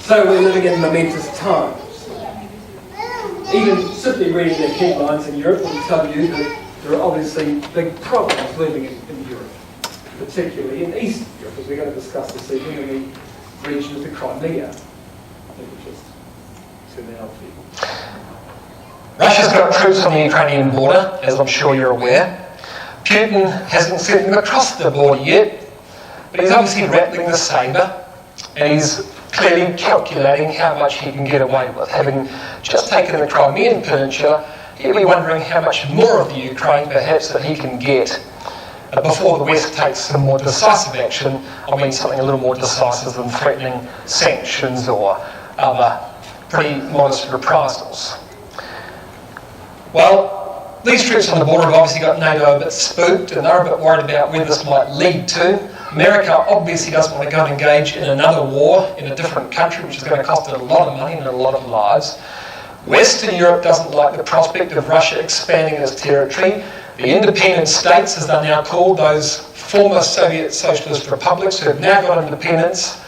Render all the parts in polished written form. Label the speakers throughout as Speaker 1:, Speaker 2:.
Speaker 1: So we're living in momentous times. Even simply reading the headlines in Europe will tell you that there are obviously big problems living in Europe, particularly in Eastern Europe, as we're going to discuss this evening in the region of the Crimea. I think we'll just turn that off here.
Speaker 2: Russia's got troops on the Ukrainian border, as I'm sure you're aware. Putin hasn't sent them across the border yet, but he's obviously rattling the sabre, and he's clearly calculating how much he can get away with. Having just taken the Crimean Peninsula, he'll be wondering how much more of the Ukraine perhaps that he can get before the West takes some more decisive action. I mean something a little more decisive than threatening sanctions or other pretty modest reprisals. Well, these troops on the border have obviously got NATO a bit spooked, and they're a bit worried about where this might lead to. America obviously doesn't want to go and engage in another war in a different country, which is going to cost it a lot of money and a lot of lives. Western Europe doesn't like the prospect of Russia expanding its territory. The independent states, as they're now called, those former Soviet socialist republics who have now got independence,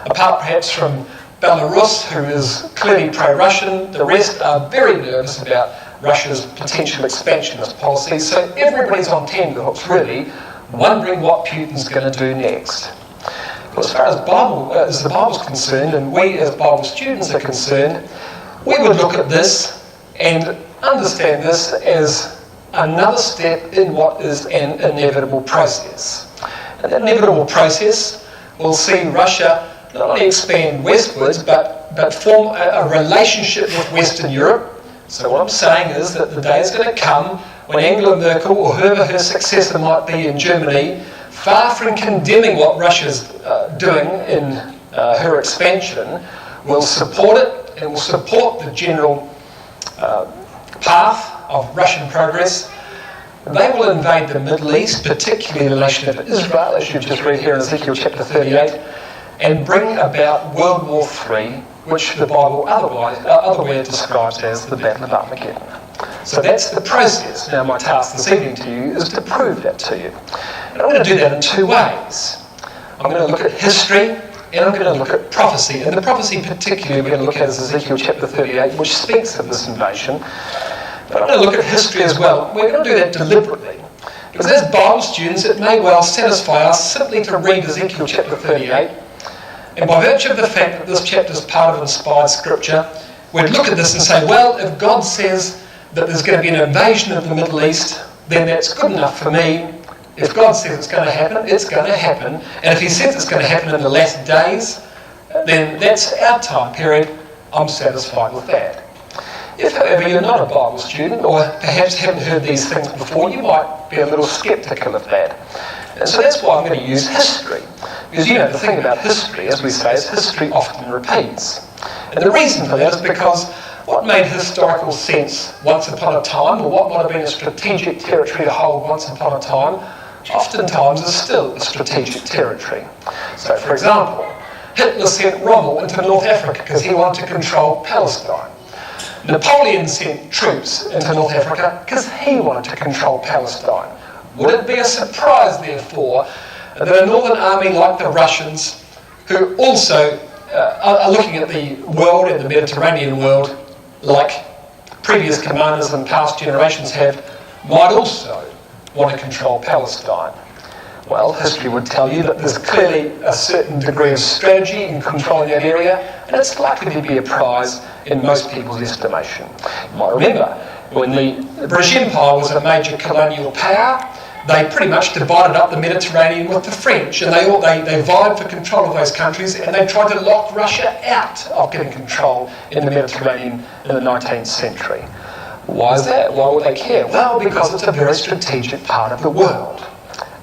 Speaker 2: apart perhaps from Belarus, who is clearly pro-Russian, the rest are very nervous about Russia's potential expansionist policies. So everybody's on tenterhooks, really, wondering what Putin's going to do next. Well, as far as the Bible's concerned, and we as Bible students are concerned, we would look at this and understand this as another step in what is an inevitable process. And that inevitable process will see Russia not only expand westwards, but form a relationship with Western Europe. So what I'm saying is that the day is going to come when Angela Merkel, or whoever her successor might be in Germany, far from condemning what Russia's doing in her expansion, will support it and will support the general path of Russian progress. They will invade the Middle East, particularly the nation of Israel, as you just read here in Ezekiel chapter 38, and bring about World War III, which the Bible otherwise describes as the Battle of Armageddon. So that's the process. Now my task this evening to you is to prove that to you. And I'm going to do that in two ways. I'm going to look at history and I'm going to look at prophecy. And the prophecy particularly we're going to look at is Ezekiel chapter 38, which speaks of this invasion. But I'm going to look at history as well. We're going to do that deliberately. Because as Bible students, it may well satisfy us simply to read Ezekiel chapter 38. And by virtue of the fact that this chapter is part of inspired scripture, we'd look at this and say, well, if God says that there's going to be an invasion of the Middle East, then that's good enough for me. If God says it's going to happen, it's going to happen. And if he says it's going to happen in the last days, then that's our time period. I'm satisfied with that. If, however, you're not a Bible student, or perhaps haven't heard these things before, you might be a little sceptical of that. And so that's why I'm going to use history. Because, the thing about history, as we say, is history often repeats. And the reason for that is because what made historical sense once upon a time, or what might have been a strategic territory to hold once upon a time, oftentimes is still a strategic territory. So, for example, Hitler sent Rommel into North Africa because he wanted to control Palestine. Napoleon sent troops into North Africa because he wanted to control Palestine. Would it be a surprise, therefore, that a northern army like the Russians, who also are looking at the world and the Mediterranean world like previous commanders and past generations have, might also want to control Palestine? Well, history would tell you that there's clearly a certain degree of strategy in controlling that area, and it's likely to be a prize in most people's estimation. You might remember, when the British Empire was a major colonial power, they pretty much divided up the Mediterranean with the French, and they vied for control of those countries, and they tried to lock Russia out of getting control in the Mediterranean in the 19th century. Why is that? Why would they care? Well, because it's a very strategic part of the world.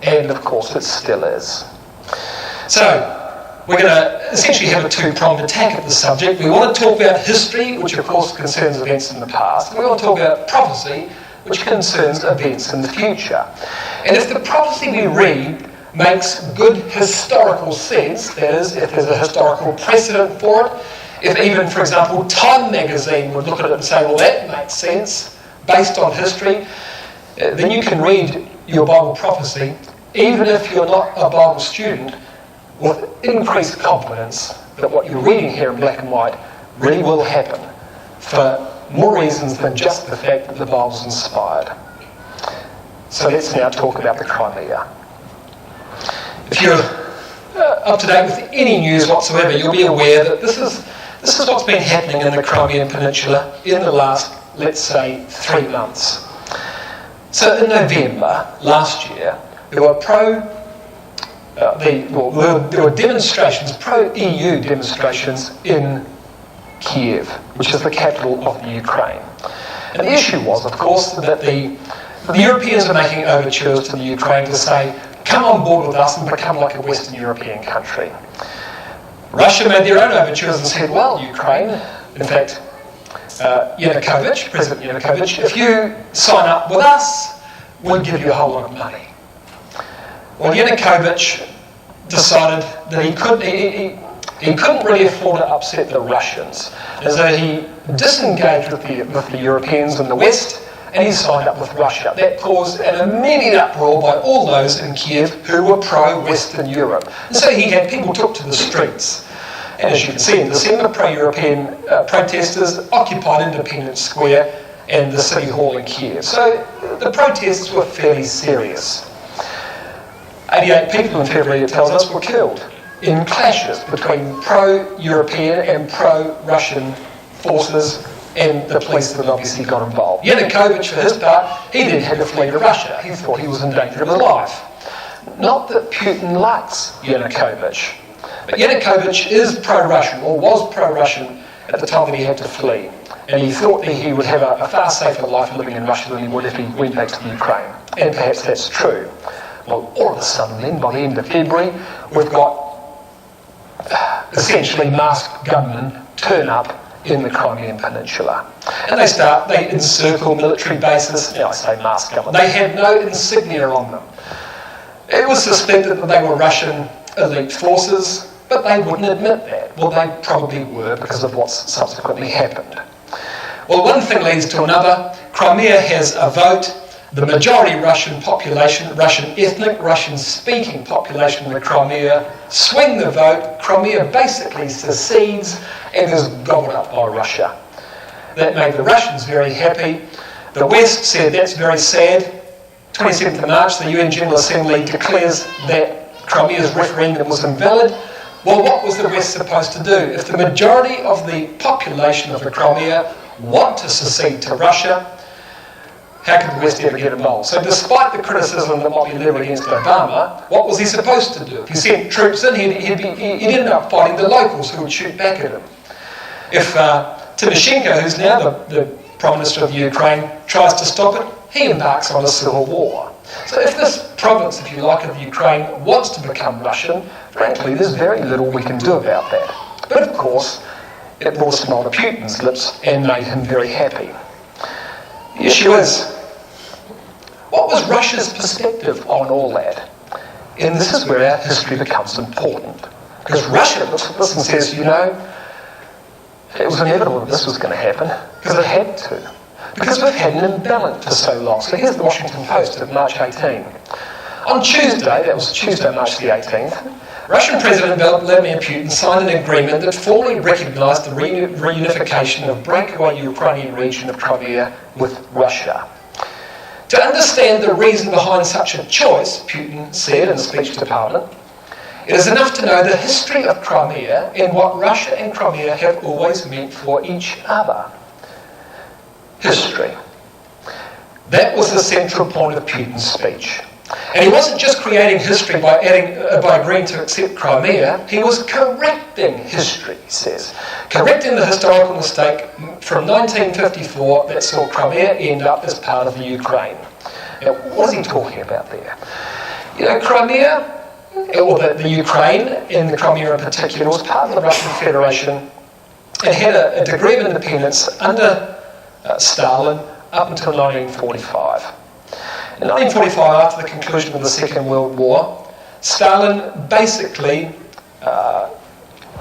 Speaker 2: And of course it still is. So, we're going to essentially have a two-pronged attack at the subject. We want to talk about history, which of course concerns events in the past. We want to talk about prophecy, which concerns events in the future. And if the prophecy we read makes good historical sense, that is, if there's a historical precedent for it, if even, for example, Time magazine would look at it and say, well, that makes sense based on history, then you can read your Bible prophecy, even if you're not a Bible student, with increased confidence that what you're reading here in black and white really will happen for more reasons than just the fact that the Bible's inspired. So let's now talk about the Crimea. If you're up to date with any news whatsoever, you'll be aware that this is what's been happening in the Crimean Peninsula in the last, let's say, 3 months. So in November last year, there were there were demonstrations, pro-EU demonstrations in Kiev, which is the capital of the Ukraine. And the issue was, of course, that the Europeans were making overtures to the Ukraine to say, come on board with us and become like a Western European country. Russia made their own overtures and said, well, Ukraine, in fact, President Yanukovych, if you sign up with us, we'll give you a whole lot of money. Well, Yanukovych decided that he couldn't really afford to upset the Russians, and so he disengaged with the Europeans in the West, and he signed up with Russia. That caused an immediate uproar by all those in Kiev who were pro-Western Europe. And so he had people took to the streets. And as you can see in December, pro-European protesters occupied Independence Square and the City Hall in Kiev. So the protests were fairly serious. 88 people in February, it tells us, were killed in clashes between pro-European and pro-Russian forces and the police that obviously got involved. Yanukovych, for his part, he then had to flee to Russia. He thought he was in danger of his life. Not that Putin likes Yanukovych, but Yanukovych is pro-Russian, or was pro-Russian at the time that he had to flee. And he thought that he would have a far safer life living in Russia than he would if he went back to the Ukraine. And perhaps that's true. Well, all of a sudden then, by the end of February, we've got essentially masked gunmen turn up in the Crimean Peninsula. And they encircle military bases. Now I say masked gunmen. They had no insignia on them. It was suspected that they were Russian elite forces, but they wouldn't admit that. Well, they probably were because of what's subsequently happened. Well, one thing leads to another. Crimea has a vote. The majority Russian population, Russian ethnic, Russian-speaking population in the Crimea swing the vote. Crimea basically secedes and is gobbled up by Russia. That made the Russians very happy. The West said that's very sad. 27th of March, the UN General Assembly declares that Crimea's referendum was invalid. Well, what was the West supposed to do? If the majority of the population of the Crimea want to secede to Russia, how could the West ever get involved? So despite the criticism that might be levelled against Obama, what was he supposed to do? If he sent troops in, he'd end up fighting the locals who would shoot back at him. If Timoshenko, who's now the Prime Minister of Ukraine, tries to stop it, he embarks on a civil war. So if this province, if you like, of Ukraine wants to become Russian, frankly, there's very little we can do about that. But of course, it brought a smile to Putin's lips and made him very happy. The issue is, what was Russia's perspective on all that? And this is where our history becomes important. Because Russia looks at this and says, you know, it was inevitable that this was going to happen, because it had to. Because we've had an imbalance for so long. So here's the Washington Post of March 18. On Tuesday, that was Tuesday, March the 18th, Russian President Vladimir Putin signed an agreement that formally recognised the reunification of breakaway Ukrainian region of Crimea with Russia. To understand the reason behind such a choice, Putin said in a speech to Parliament, it is enough to know the history of Crimea and what Russia and Crimea have always meant for each other. History. That was the central point of Putin's speech. And he wasn't just creating history by agreeing to accept Crimea, he was correcting history, he says. Correcting the historical mistake from 1954 that saw Crimea end up as part of the Ukraine. Now, what is he talking about there? You know, Crimea, or the Ukraine, and the Crimea in particular, was part of the Russian Federation and had a degree of independence under Stalin up until 1945. In 1945, after the conclusion of the Second World War, Stalin basically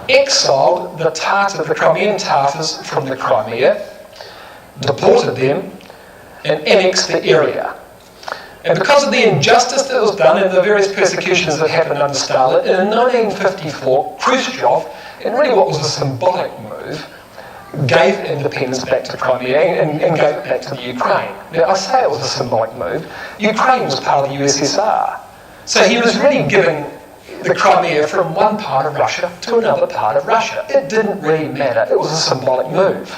Speaker 2: exiled the Crimean Tatars from the Crimea, deported them, and annexed the area. And because of the injustice that was done and the various persecutions that happened under Stalin, in 1954, Khrushchev, in really what was a symbolic move, gave independence back to Crimea and gave it back to the Ukraine. Now, I say it was a symbolic move. Ukraine was part of the USSR. So he was really giving the Crimea from one part of Russia to another part of Russia. It didn't really matter. It was a symbolic move.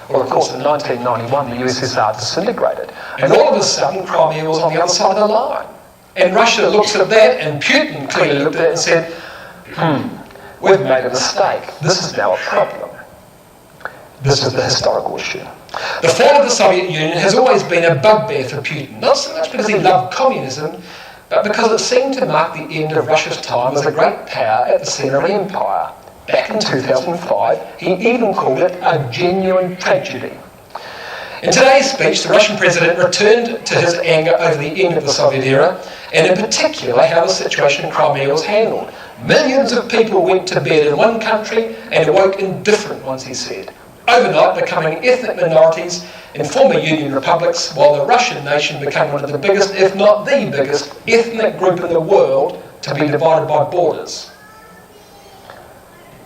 Speaker 2: Well, of course, in 1991, the USSR disintegrated. And all of a sudden, Crimea was on the other side of the line. And Russia looks at that, and Putin clearly looked at it and said, we've made a mistake. This is now a problem. This is the historical issue. The fall of the Soviet Union has always been a bugbear for Putin, not so much because he loved communism, but because it seemed to mark the end of Russia's time as a great power at the centre of the empire. Back in 2005, he even called it a genuine tragedy. In today's speech, the Russian president returned to his anger over the end of the Soviet era, and in particular how the situation in Crimea was handled. Millions of people went to bed in one country and awoke in different ones, he said, overnight becoming ethnic minorities in former Union republics, while the Russian nation became one of the biggest, if not the biggest, ethnic group in the world to be divided by borders.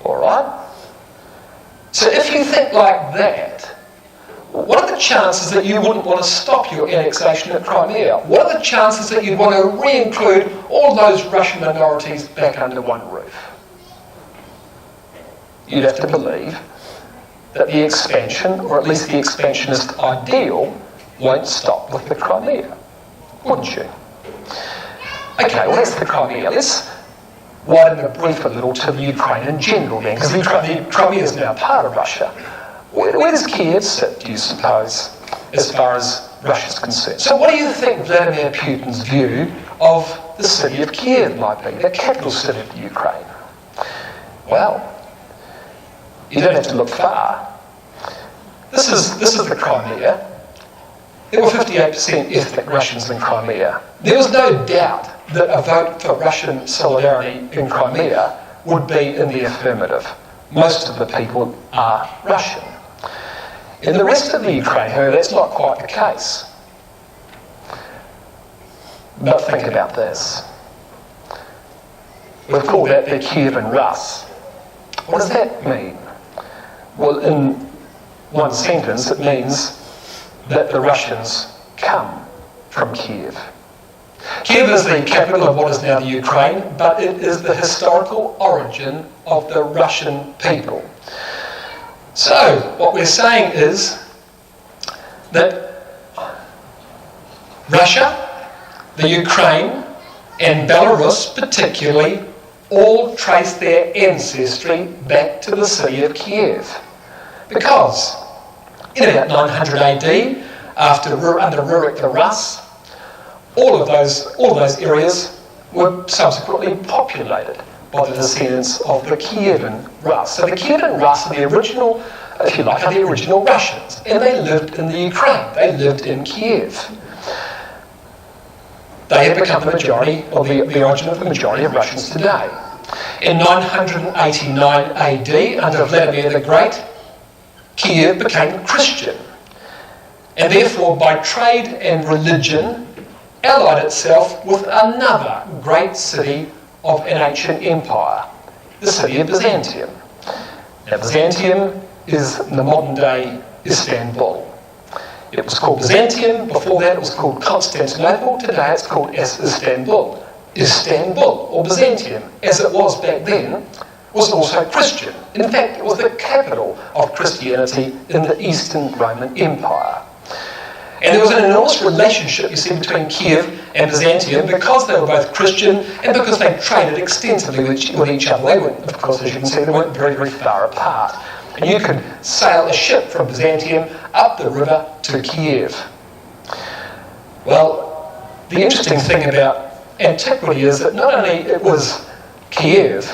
Speaker 2: Alright? So if you think like that, what are the chances that you wouldn't want to stop your annexation of Crimea? What are the chances that you'd want to re-include all those Russian minorities back under one roof? You'd have to believe that the expansion, or at least the expansionist ideal, won't stop with the Crimea, wouldn't you? Okay, well that's the Crimea. Let's widen the brief a little to the Ukraine in general then, because the Crimea is now part of Russia. Where does Kiev sit, do you suppose, as far as Russia's concerned? So what do you think Vladimir Putin's view of the city of Kiev might be, the capital city of the Ukraine? Well, you don't have to look far. This is the Crimea. There were 58% ethnic Russians in Crimea. There was no doubt that a vote for Russian solidarity in Crimea would be in the affirmative. Most of the people are Russian. In the rest of the Ukraine, however, that's not quite the case. But think about this. We've called that the Kievan Rus. What does that mean? Well, in one sentence, it means that the Russians come from Kiev. Kiev is the capital of what is now the Ukraine, but it is the historical origin of the Russian people. So, what we're saying is that Russia, the Ukraine, and Belarus particularly, all trace their ancestry back to the city of Kiev. Because in about 900 AD, under Rurik the Rus, all of those areas were subsequently populated by the descendants of the Kievan Rus. So the Kievan Rus are the original, if you like, are the original Russians, and they lived in the Ukraine. They lived in Kiev. They have become the majority, or the origin of the majority of Russians today. In 989 AD, under Vladimir the Great, Kiev became Christian, and therefore by trade and religion allied itself with another great city of an ancient empire, the city of Byzantium. Now Byzantium is the modern day Istanbul. It was called Byzantium, before that it was called Constantinople, today it's called Istanbul. Istanbul, or Byzantium, as it was back then, was also Christian. In fact, it was the capital of Christianity in the Eastern Roman Empire. And there was an enormous relationship, you see, between Kiev and Byzantium because they were both Christian and because they traded extensively with each other. They weren't, of course, as you can see, they weren't very, very far apart. And you could sail a ship from Byzantium up the river to Kiev. Well, the interesting thing about antiquity is that not only it was Kiev,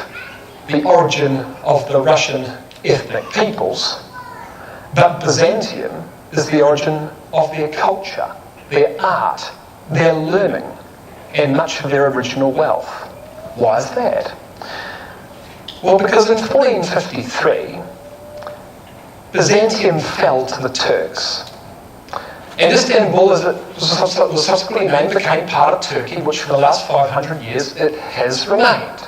Speaker 2: the origin of the Russian ethnic peoples, but Byzantium is the origin of their culture, their art, their learning, and much of their original wealth. Why is that? Well, because in 1453, Byzantium fell to the Turks. And Istanbul, as it was subsequently named, became part of Turkey, which for the last 500 years it has remained.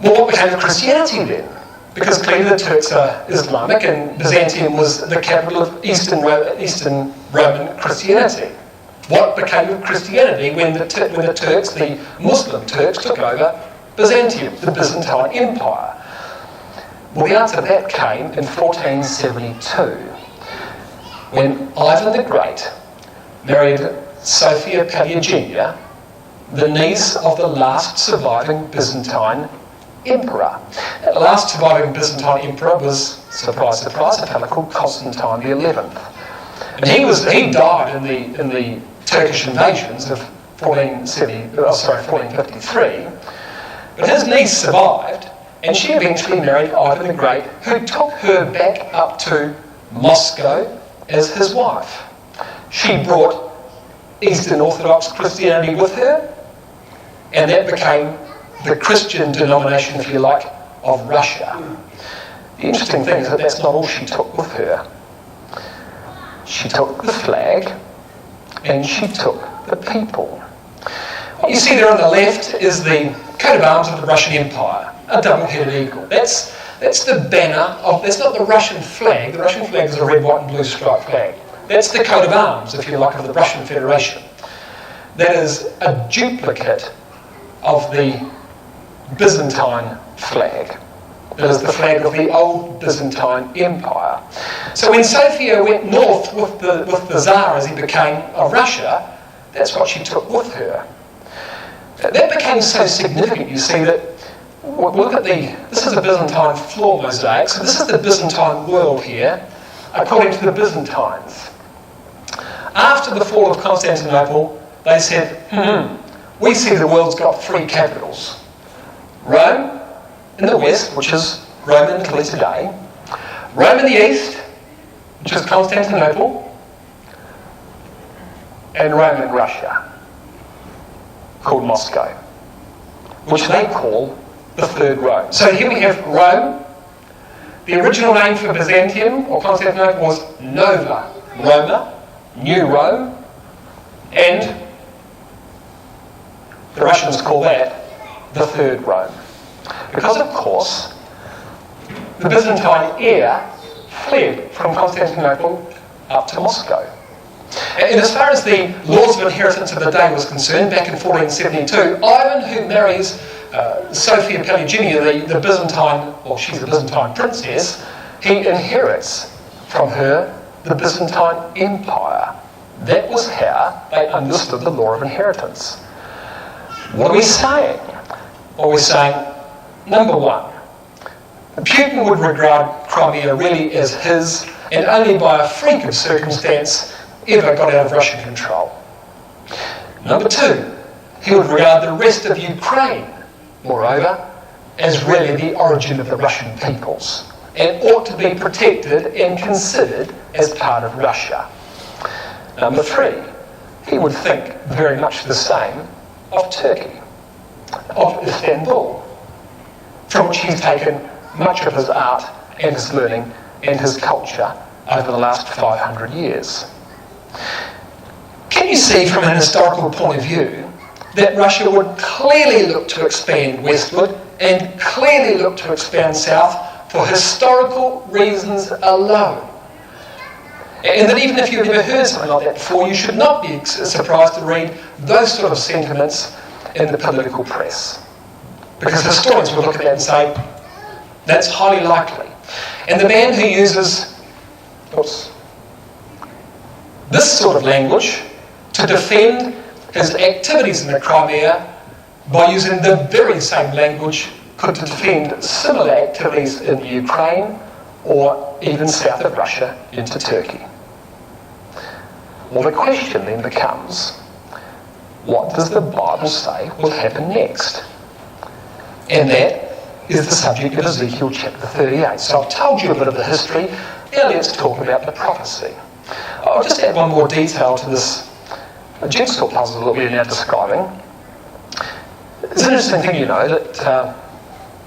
Speaker 2: Well, what became of Christianity then? Because clearly the Turks are Islamic and Byzantium was the capital of Eastern Roman Christianity. What became of Christianity when the Turks, the Muslim Turks, took over Byzantium, the Byzantine Empire? Well, the answer to that came in 1472, when Ivan the Great married Sophia Paleogenia, the niece of the last surviving Byzantine emperor. The last surviving Byzantine emperor was, surprise, surprise, a fellow called Constantine the 11th. And he died in the Turkish invasions of 1453, but his niece survived, and she eventually married Ivan the Great, who took her back up to Moscow as his wife. She brought Eastern Orthodox Christianity with her, and that became the Christian denomination, if you like, of Russia. The interesting thing is that that's not all she took with her. She took the flag, and she took the people. What you see there on the left is the coat of arms of the Russian Empire, a double-headed eagle. That's the banner of, that's not the Russian flag. The Russian flag is a red, white and blue striped flag. That's the coat of arms, if you like, of the Russian Federation. That is a duplicate of the Byzantine flag. That is the flag of the old Byzantine Empire. So when Sophia went north with the Tsar as he became of Russia, that's what she took with her. That became so significant, you see, that look at this is a Byzantine floor mosaic, so this is the Byzantine world here, according to the Byzantines. After the fall of Constantinople, they said, we see the world's got three capitals. Rome in the west, which is Rome in Italy today. Rome in the east, which is Constantinople. And Rome in Russia, called Moscow, which they call the Third Rome. So here we have Rome. The original name for Byzantium or Constantinople was Nova Roma, New Rome, and the Russians call that the Third Rome. Because, of course, the Byzantine heir fled from Constantinople up to Moscow. And as far as the laws of inheritance of the day was concerned, back in 1472, Ivan, who marries Sophia Paleogenia, the Byzantine, well, she's a Byzantine princess, he inherits from her the Byzantine Empire. That was how they understood the law of inheritance. What are we saying? Well, we're saying, number one, Putin would regard Crimea really as his, and only by a freak of circumstance ever got out of Russian control. Number two, he would regard the rest of Ukraine, moreover, as really the origin of the Russian peoples, and ought to be protected and considered as part of Russia. Number three, he would think very much the same of Turkey, of Istanbul, from which he's taken much of his art and his learning and his culture over the last 500 years. Can you see from an historical point of view that Russia would clearly look to expand westward and clearly look to expand south for historical reasons alone? And that even if you've never heard something like that before, you should not be surprised to read those sort of sentiments in the political press. Because historians will look at that and say, that's highly likely. And the man who uses this sort of language to defend his activities in the Crimea by using the very same language could defend similar activities in the Ukraine or even south of Russia into Turkey. Well, the question then becomes, what does the Bible say will happen next? And that is the subject of Ezekiel chapter 38. So I've told you a bit of the history. Now let's talk about the prophecy. I'll just add one more detail to this jigsaw puzzle that we're now describing. It's an interesting thing, you know, that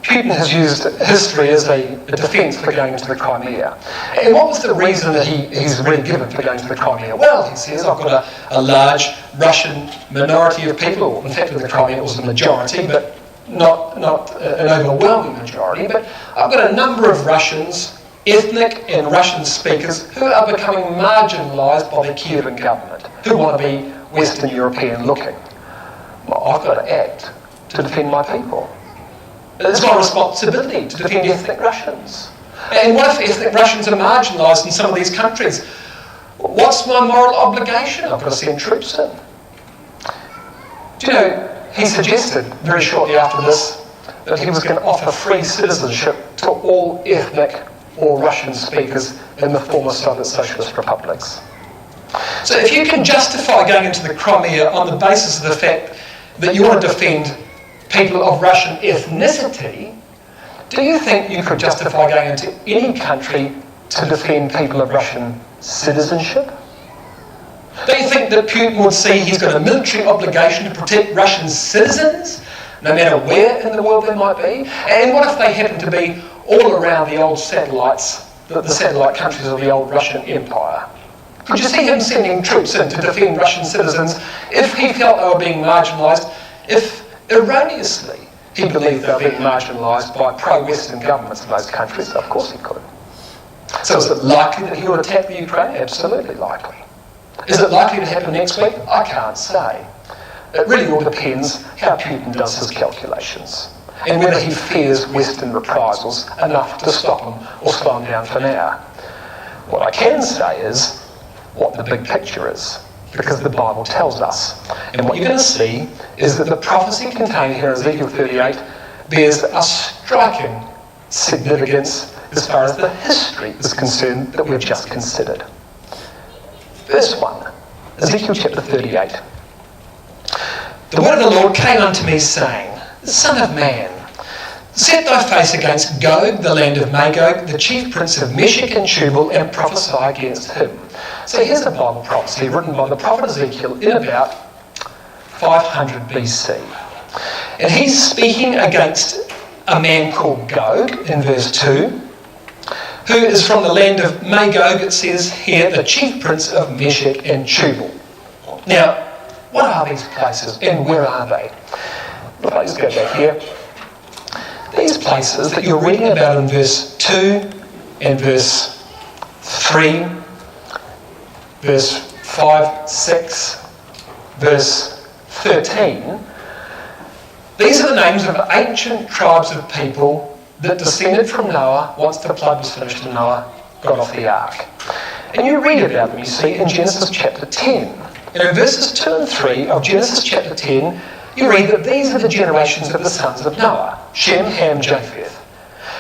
Speaker 2: Putin has used history as a defence for going into the Crimea. And what was the reason that he's really given for going to the Crimea? Well, he says, I've got a large Russian minority of people. In fact, in the Crimea it was a majority, but not an overwhelming majority. But I've got a number of Russians, ethnic and Russian speakers, who are becoming marginalised by the Kievan government, who want to be Western European looking. Well, I've got to act to defend my people. It's my responsibility to defend ethnic Russians. And what if ethnic Russians are marginalised in some of these countries? What's my moral obligation? I've got to send troops in. Do you know, he suggested very shortly after this that he was going to offer free citizenship to all ethnic or Russian speakers in the former Soviet Socialist republics. So if you can justify going into the Crimea on the basis of the fact that you want to defend people of Russian ethnicity, do you think you could justify going into any country to defend people of Russian citizenship? Do you think that Putin would see he's got a military obligation to protect Russian citizens, no matter where in the world they might be? And what if they happen to be all around the old satellites, the satellite countries of the old Russian Empire? Could you see him sending troops in to defend Russian citizens if he felt they were being marginalised, if erroneously he believed they were being marginalised by pro-Western governments in those countries? Of course he could. So is it likely that he would attack the Ukraine? Absolutely likely. Is it likely to happen next week? I can't say. It really all depends how Putin does his calculations and whether he fears Western reprisals enough to stop him or slow him down for now. What I can say is what the big picture is, because the Bible tells us. And what you're going to see is that the prophecy contained here in Ezekiel 38 bears a striking significance as far as the history is concerned that we've just considered. Verse 1, Ezekiel chapter 38. The word of the Lord came unto me, saying, Son of man, set thy face against Gog, the land of Magog, the chief prince of Meshech and Tubal, and prophesy against him. So here's a Bible prophecy written by the prophet Ezekiel in about 500 BC. And he's speaking against a man called Gog in verse 2, who is from the land of Magog, it says here, the chief prince of Meshech and Tubal. Now, what are these places and where are they? Well, let's go back here. These places that you're reading about in verse 2 and verse 3, verse 5, 6, verse 13, these are the names of ancient tribes of people that descended from Noah once the flood was finished and Noah got off the ark. And you read about them, you see, in Genesis chapter 10. And in verses 2 and 3 of Genesis chapter 10, you read that these are the generations of the sons of Noah, Shem, Ham, Japheth.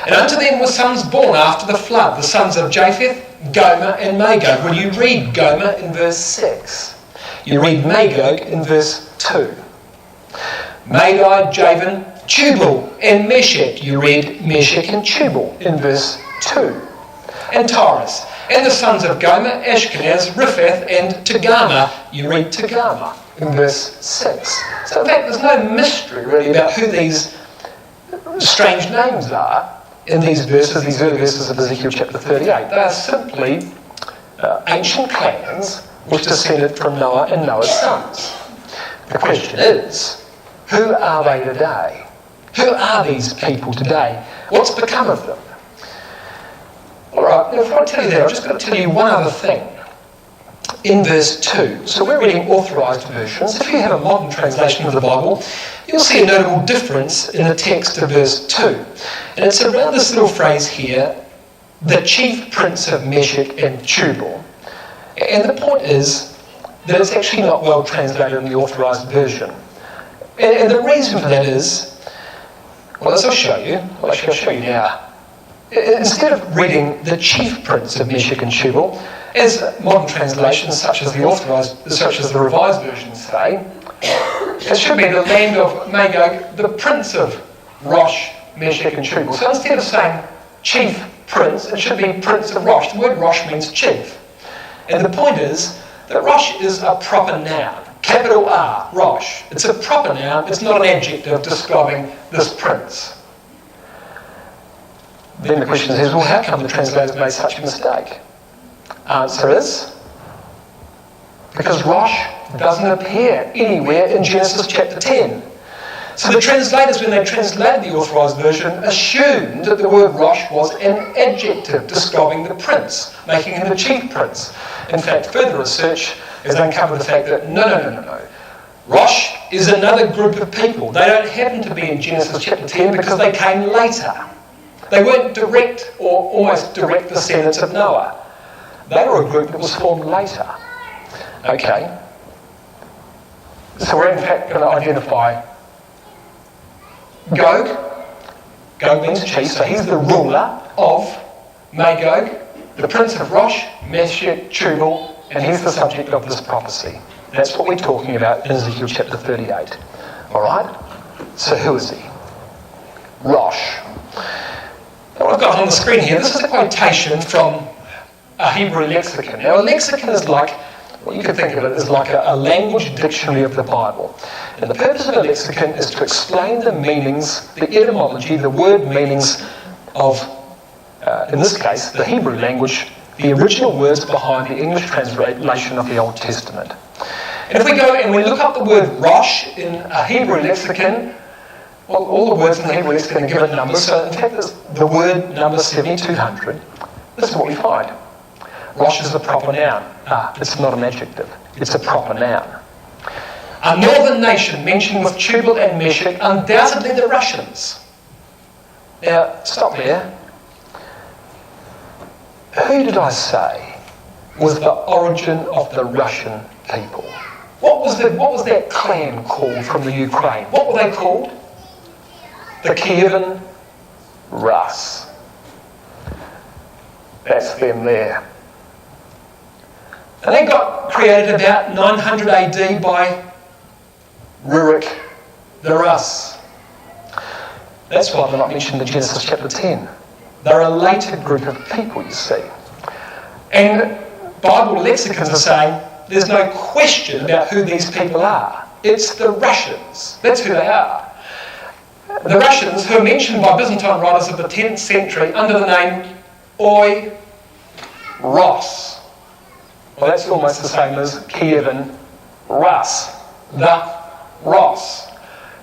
Speaker 2: And unto them were sons born after the flood, the sons of Japheth, Gomer and Magog. When you read Gomer in verse 6, you read Magog in verse 2. Madai, Javan, Tubal and Meshech. You read Meshech and Tubal in verse 2. And Taurus. And the sons of Gomer, Ashkenaz, Riphath and Togarmah. You read Togarmah in verse 6. So in fact there's no mystery really about who these strange names are in these verses, these early verses of Ezekiel chapter 38. They are simply ancient clans which descended from Noah and Noah's sons. The question is, who are they today? Who are these people today? What's become of them? Alright, before I tell you that, I've just got to tell you one other thing. In verse 2, so we're reading authorised versions. If you have a modern translation of the Bible, you'll see a notable difference in the text of verse 2. And it's around this little phrase here, the chief prince of Meshech and Tubal. And the point is that it's actually not well translated in the authorised version. And the reason for that is, well, as I'll show you, well, actually I'll show you now. Instead of reading the chief prince of Meshech and Tubal, as modern translations such as the revised versions say, it should be the land of Magog, the prince of Rosh, Meshech and Tubal. So instead of saying chief prince, it should be prince of Rosh. The word Rosh means chief. And the point is that Rosh is a proper noun. Capital R, Rosh. It's a proper noun, it's not an adjective describing this prince. then the question is, well, how come the translators made such a mistake? Answer is, because Rosh doesn't appear anywhere in Genesis chapter 10. So the translators, when they translated the Authorised Version, assumed that the word Rosh was an adjective describing the prince, making him the chief prince. In fact, further research has uncovered the fact that no. Rosh is another group of people. They don't happen to be in Genesis chapter 10 because they came later. They weren't direct or almost direct descendants of Noah. They were a group that was formed later. Okay. So we're in fact going to identify Gog. Gog means chief, so he's the ruler of Magog, the prince of Rosh, Meshech, Tubal, and he's the subject of this prophecy. That's what we're talking about in Ezekiel chapter 38. Alright? So who is he? Rosh. Now what I've got on the screen here, this is a quotation from a Hebrew lexicon. Now a lexicon is like, well, you could think of it as like a language dictionary of the Bible. And the purpose of a lexicon is to explain the meanings, the etymology, the word meanings of, in this case, the Hebrew language, the original words behind the English translation of the Old Testament. And if we go and we look up the word Rosh in a Hebrew lexicon, well, all the words in the Hebrew lexicon are given numbers, so in fact the word number 7200, this is what we find. Rosh is a proper noun. It's not an adjective. It's a proper noun. A northern nation mentioned with Tubal and Meshech, undoubtedly the Russians. Now, stop there. Who did I say was the origin of the Russian people? What was that clan called from the Ukraine? What were they called? The Kievan Rus. That's them there. And they got created about 900 AD by Rurik the Rus. That's why they're not mentioned in Genesis chapter 10. They're a later group of people, you see. And Bible lexicons are saying there's no question about who these people are. It's the Russians. That's who they are. The Russians, who are mentioned by Byzantine writers of the 10th century under the name Oi Ros. Well, that's almost the same as Kievan Rus, the Ros.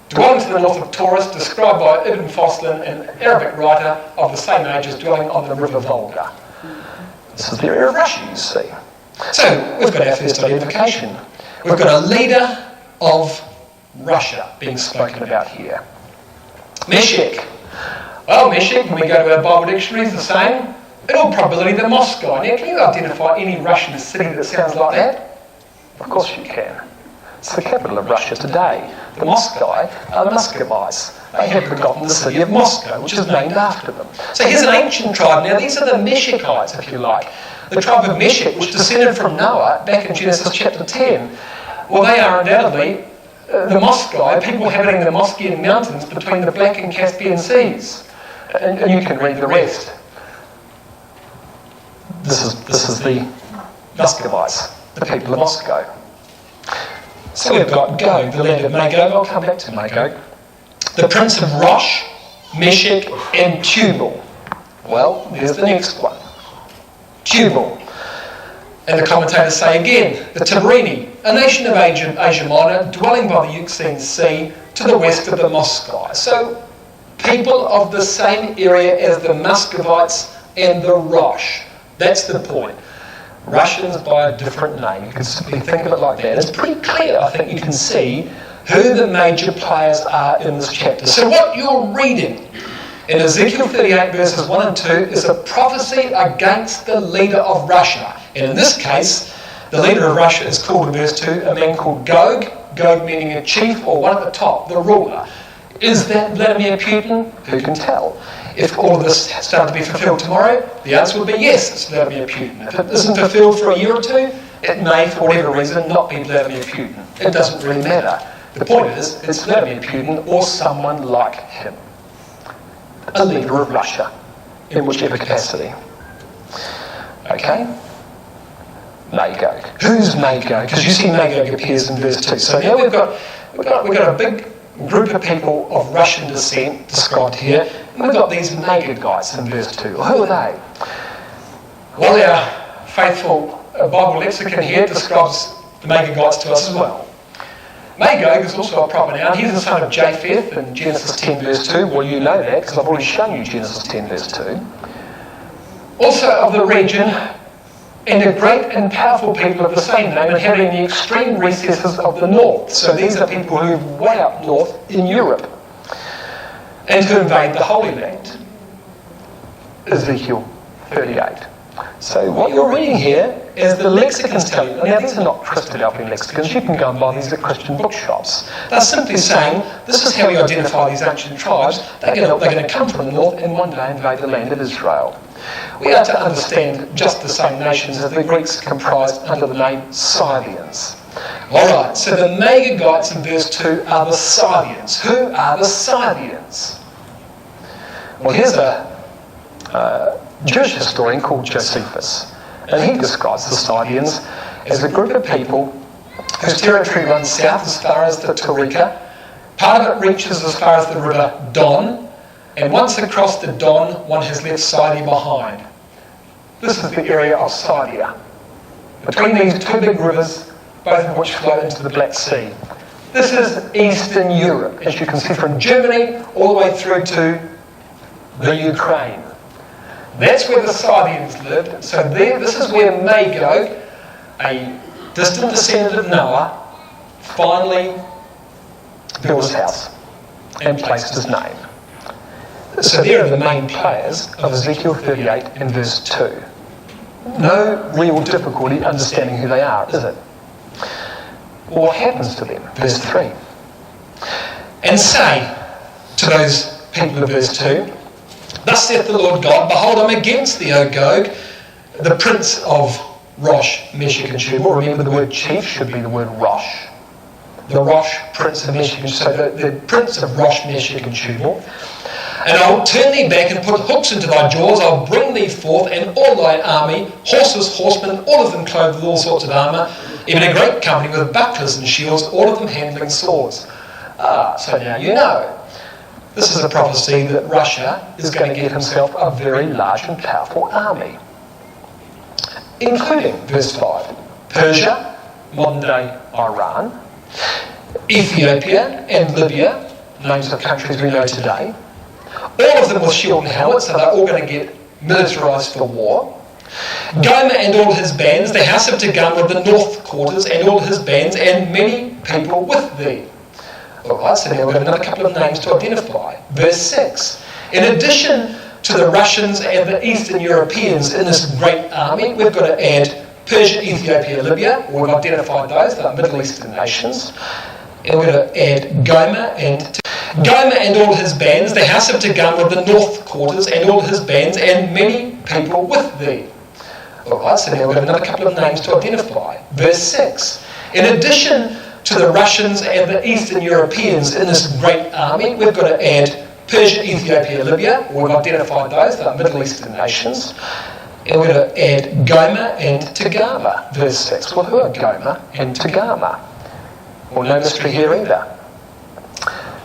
Speaker 2: Dwelling to the north of Taurus, described by Ibn Foslin, an Arabic writer of the same age as dwelling on the river Volga. This is the area of Russia, you see. So, we've got our first identification. We've got a leader of Russia being spoken about here. Meshech. Well, Meshech, when we go to our Bible dictionaries, the same. In all probability, the Moscow. Now, can you identify any Russian city that sounds like that? Of course you can. It's the capital of Russia today. The Moscow are the Muscovites. They have begotten the city of Moscow, which is named after them. So here's an ancient tribe. Now, these are the Meshechites, if you like. The tribe of Meshech, which descended from Noah back in Genesis chapter 10. Well, they are undoubtedly the Moscow, people inhabiting the Moskian mountains between the Black and Caspian seas. And you can read the rest. This is the Muscovites, the people of Moscow. So we've got Gog, the land of Magog. I'll come back to Magog. The prince of Rosh, Meshech, and Tubal. Well, there's the next one. Tubal. And the commentators say again, the Tiberini, a nation of Asia Minor, dwelling by the Euxine Sea to the west of the Moscow. So, people of the same area as the Muscovites and the Rosh. That's the point. Russians by a different name. You can simply think of it like that. It's pretty clear, I think you can see who the major players are in this chapter. So what you're reading in Ezekiel 38 verses 1 and 2 is a prophecy against the leader of Russia. And in this case, the leader of Russia is called in verse 2 a man called Gog. Gog meaning a chief or one at the top, the ruler. Is that Vladimir Putin? Who can tell? If all of this started to be fulfilled tomorrow, the answer would be yes, it's Vladimir Putin. If it isn't fulfilled for a year or two, it may, for whatever reason, not be Vladimir Putin. It doesn't really matter. The point is, it's Vladimir Putin or someone like him. A leader of Russia, in whichever capacity. Okay? Magog. Who's Magog? Because you see Magog appears in verse 2. So now we've got a big group of people of Russian descent described here. we've got these Magites in verse 2. Who are they? Well, our faithful Bible lexicon here describes the Magites to us as well. Magog is also a proper noun. He's the son of Japheth in Genesis 10 verse 2. Well, you know that because I've already shown you Genesis 10 verse 2. Also of the region, and a great and powerful people of the same name, inhabiting the extreme recesses of the north. So these are people who are way up north in Europe, and who invade the Holy Land. Ezekiel 38. So what you're reading here is the lexicons tell you. Now these are not Christadelphian lexicons. You can go and buy these at Christian bookshops. They're simply saying this is how we identify these ancient tribes. They're going to come from the north and one day invade the land of Israel. We are to understand just the same nations as the Greeks comprised under the name Scythians. Alright, so the Magites in verse 2 are the Scythians. Who are the Scythians? Well, here's a Jewish historian called Josephus, and he describes the Scythians as a group of people whose territory runs south as far as the Taurika. Part of it reaches as far as the river Don, and once across the Don, one has left Sidon behind. This is the area of Scythia, between these two big rivers, both of which flow into the Black Sea. This is Eastern Europe, as you can see, from Germany all the way through to the Ukraine. That's where the Scythians lived. So this is where Magog, a distant descendant of Noah, finally built his house and placed his name. So there are the main players of Ezekiel 38 and verse 2. No real difficulty understanding who they are, is it? What happens to them? Verse 3. And say to those people of verse 2, Thus saith the Lord God, Behold, I am against thee, O Gog, the prince of Rosh, Meshech, and Tubal. Remember, the word chief should be the word Rosh. The Rosh, prince of Meshech, and so the prince of Rosh, Meshech, and Tubal. And I will turn thee back and put hooks into thy jaws. I will bring thee forth and all thy army, horses, horsemen, all of them clothed with all sorts of armour, even a great company with bucklers and shields, all of them handling swords. So now you know. This is a prophecy that Russia is going to get himself a very large and powerful army, including, verse 5, Persia, modern-day Iran, Ethiopia and Libya, names of countries we know today, all of them with shield and helmet, so they're all going to get militarised for war. Gomer and all his bands, the house of Togarmah, the north quarters, and all his bands, and many people with thee. Alright, so now we've got another couple of names to identify. Verse 6. In addition to the Russians and the Eastern Europeans in this great army, we've got to add Persia, Ethiopia, Libya. We've identified those, they're Middle Eastern nations. And we're going to add Gomer and all his bands, the house of Togarmah, the north quarters, and all his bands, and many people with thee. Alright, so now we've got another couple of names to identify. Verse 6. In addition to the Russians and the Eastern Europeans in this great army, we've got to add Persia, Ethiopia, Libya. We've identified those, they're Middle Eastern nations. And we're going to add Gomer and Togarmah. Verse 6. Well, who are Gomer and Togarmah? Well, no mystery here either.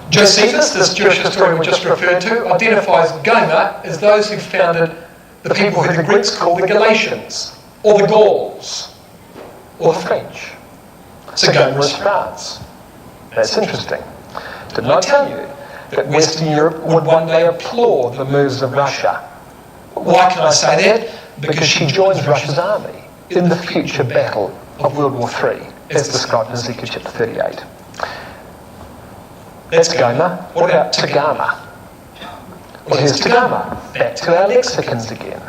Speaker 2: Josephus, this Jewish historian we just referred to, identifies Gomer as those who founded the people who the Greeks called the Galatians, or the Gauls, or the French. So Gomer is France. That's interesting. Didn't I tell you that Western Europe would one day applaud the moves of Russia? Why can I say that? Because she joins Russia's army in the future battle of World War III, as described in Ezekiel chapter 38. That's Gomer. What about Togarmah? Well, here's Togarmah. Back to our lexicons again.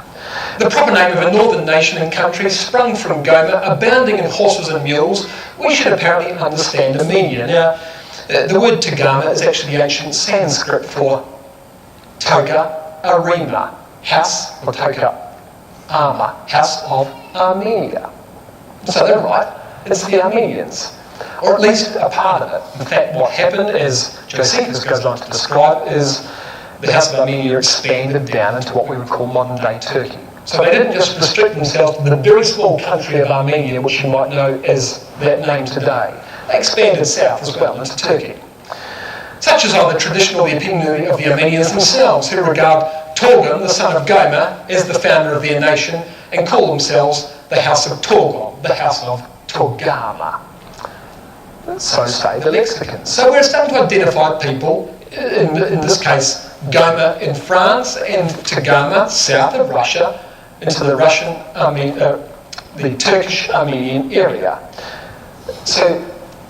Speaker 2: The proper name of a northern nation and country sprung from Gomer, abounding in horses and mules. We should apparently understand Armenia. Now, the word Togarmah is actually the ancient Sanskrit for Toga Arima, house, or Toga Arma, house of Armenia. So they're right, it's the Armenians, or at least a part of it. In fact, what happened, as Josephus goes on to describe, is the house of Armenia expanded down into what we would call modern-day Turkey. So they didn't just restrict themselves to the very small country of Armenia, which you might know as that name today. They expanded south as well into Turkey. such as are the traditional opinion of the Armenians themselves, who regard Torgum, the son of Gomer, as the founder of their nation, and call themselves the house of Torgum, the house of Torgama. So say the lexicons. So we're starting to identify people, in this case, Gomer in France and Torgama, south of Russia, into the the Turkish Armenian area. So,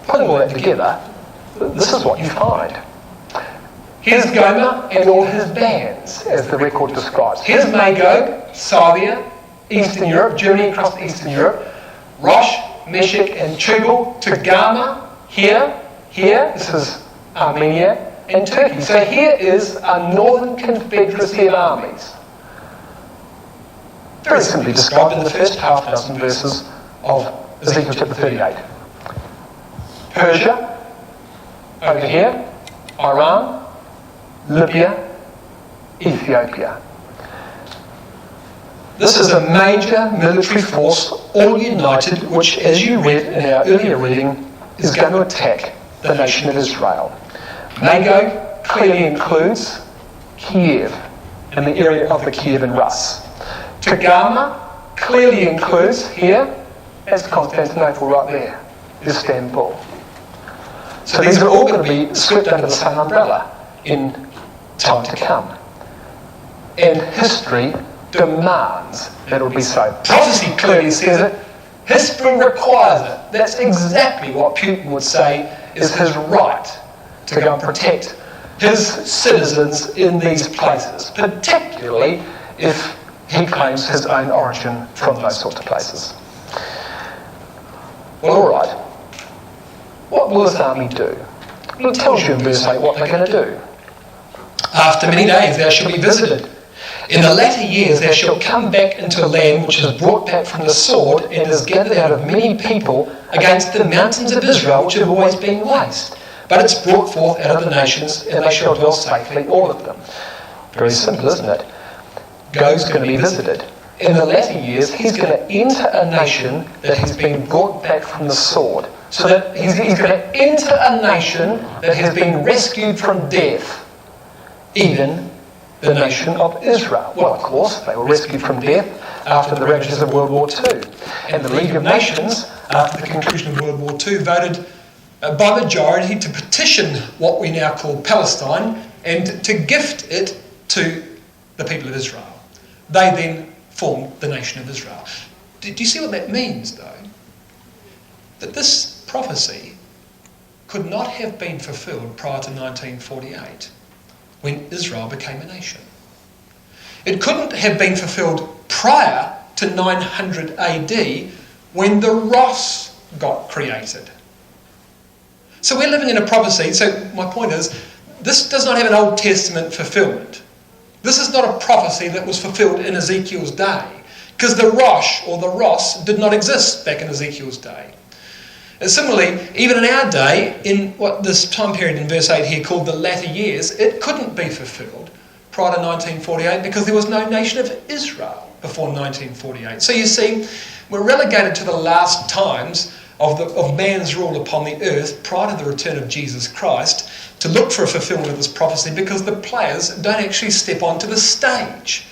Speaker 2: putting all that together, this is what you find. Here's Gomer and all his bands, as the record describes. Here's Magog, Scythia, Eastern Europe, Germany across Eastern Europe, Rosh, Meshech and Tubal, Torgama, here, this is Armenia and Turkey. So here is a northern confederacy of armies. Very simply described in the first half dozen verses of Ezekiel chapter 38. Persia, over here, Iran, Libya, Ethiopia. This is a major military force, all united, which, as you read in our earlier reading, is going to attack the nation of Israel. Magog clearly includes Kiev and the area of the Kiev and Rus. Torgama clearly includes here, that's Constantinople right there, Istanbul. So these are all going to be swept under the same umbrella in time to come. And history demands that it will be so. Prophecy clearly says it. History requires it. That's exactly what Putin would say is his right to go and protect his citizens in these places, particularly if he claims his own origin from those sorts of places. Well, all right. What will this army do? Well, it tells you in verse 8 what they're going to do. After many days thou shalt be visited. In the latter years thou shalt come back into a land which is brought back from the sword and is gathered out of many people against the mountains of Israel, which have always been waste. But it's brought forth out of the nations, and they shall dwell safely, all of them. Very simple, isn't it? Gog's going to be visited. In the latter years, he's going to enter a nation that has been brought back from the sword. So that he's going to enter a nation that has been rescued from death. Even the nation of Israel. Well, of course, they were rescued from death after the ravages of World War II. And the League of Nations, after the conclusion of World War II, voted by majority to petition what we now call Palestine and to gift it to the people of Israel. They then formed the nation of Israel. Do you see what that means, though? That this prophecy could not have been fulfilled prior to 1948, when Israel became a nation. It couldn't have been fulfilled prior to 900 AD, when the Ross got created. So we're living in a prophecy. So my point is, this does not have an Old Testament fulfillment. This is not a prophecy that was fulfilled in Ezekiel's day, because the Rosh or the Ross did not exist back in Ezekiel's day. And similarly, even in our day, in what this time period in verse 8 here called the latter years, it couldn't be fulfilled prior to 1948 because there was no nation of Israel before 1948. So you see, we're relegated to the last times of man's rule upon the earth prior to the return of Jesus Christ to look for a fulfillment of this prophecy, because the players don't actually step onto the stage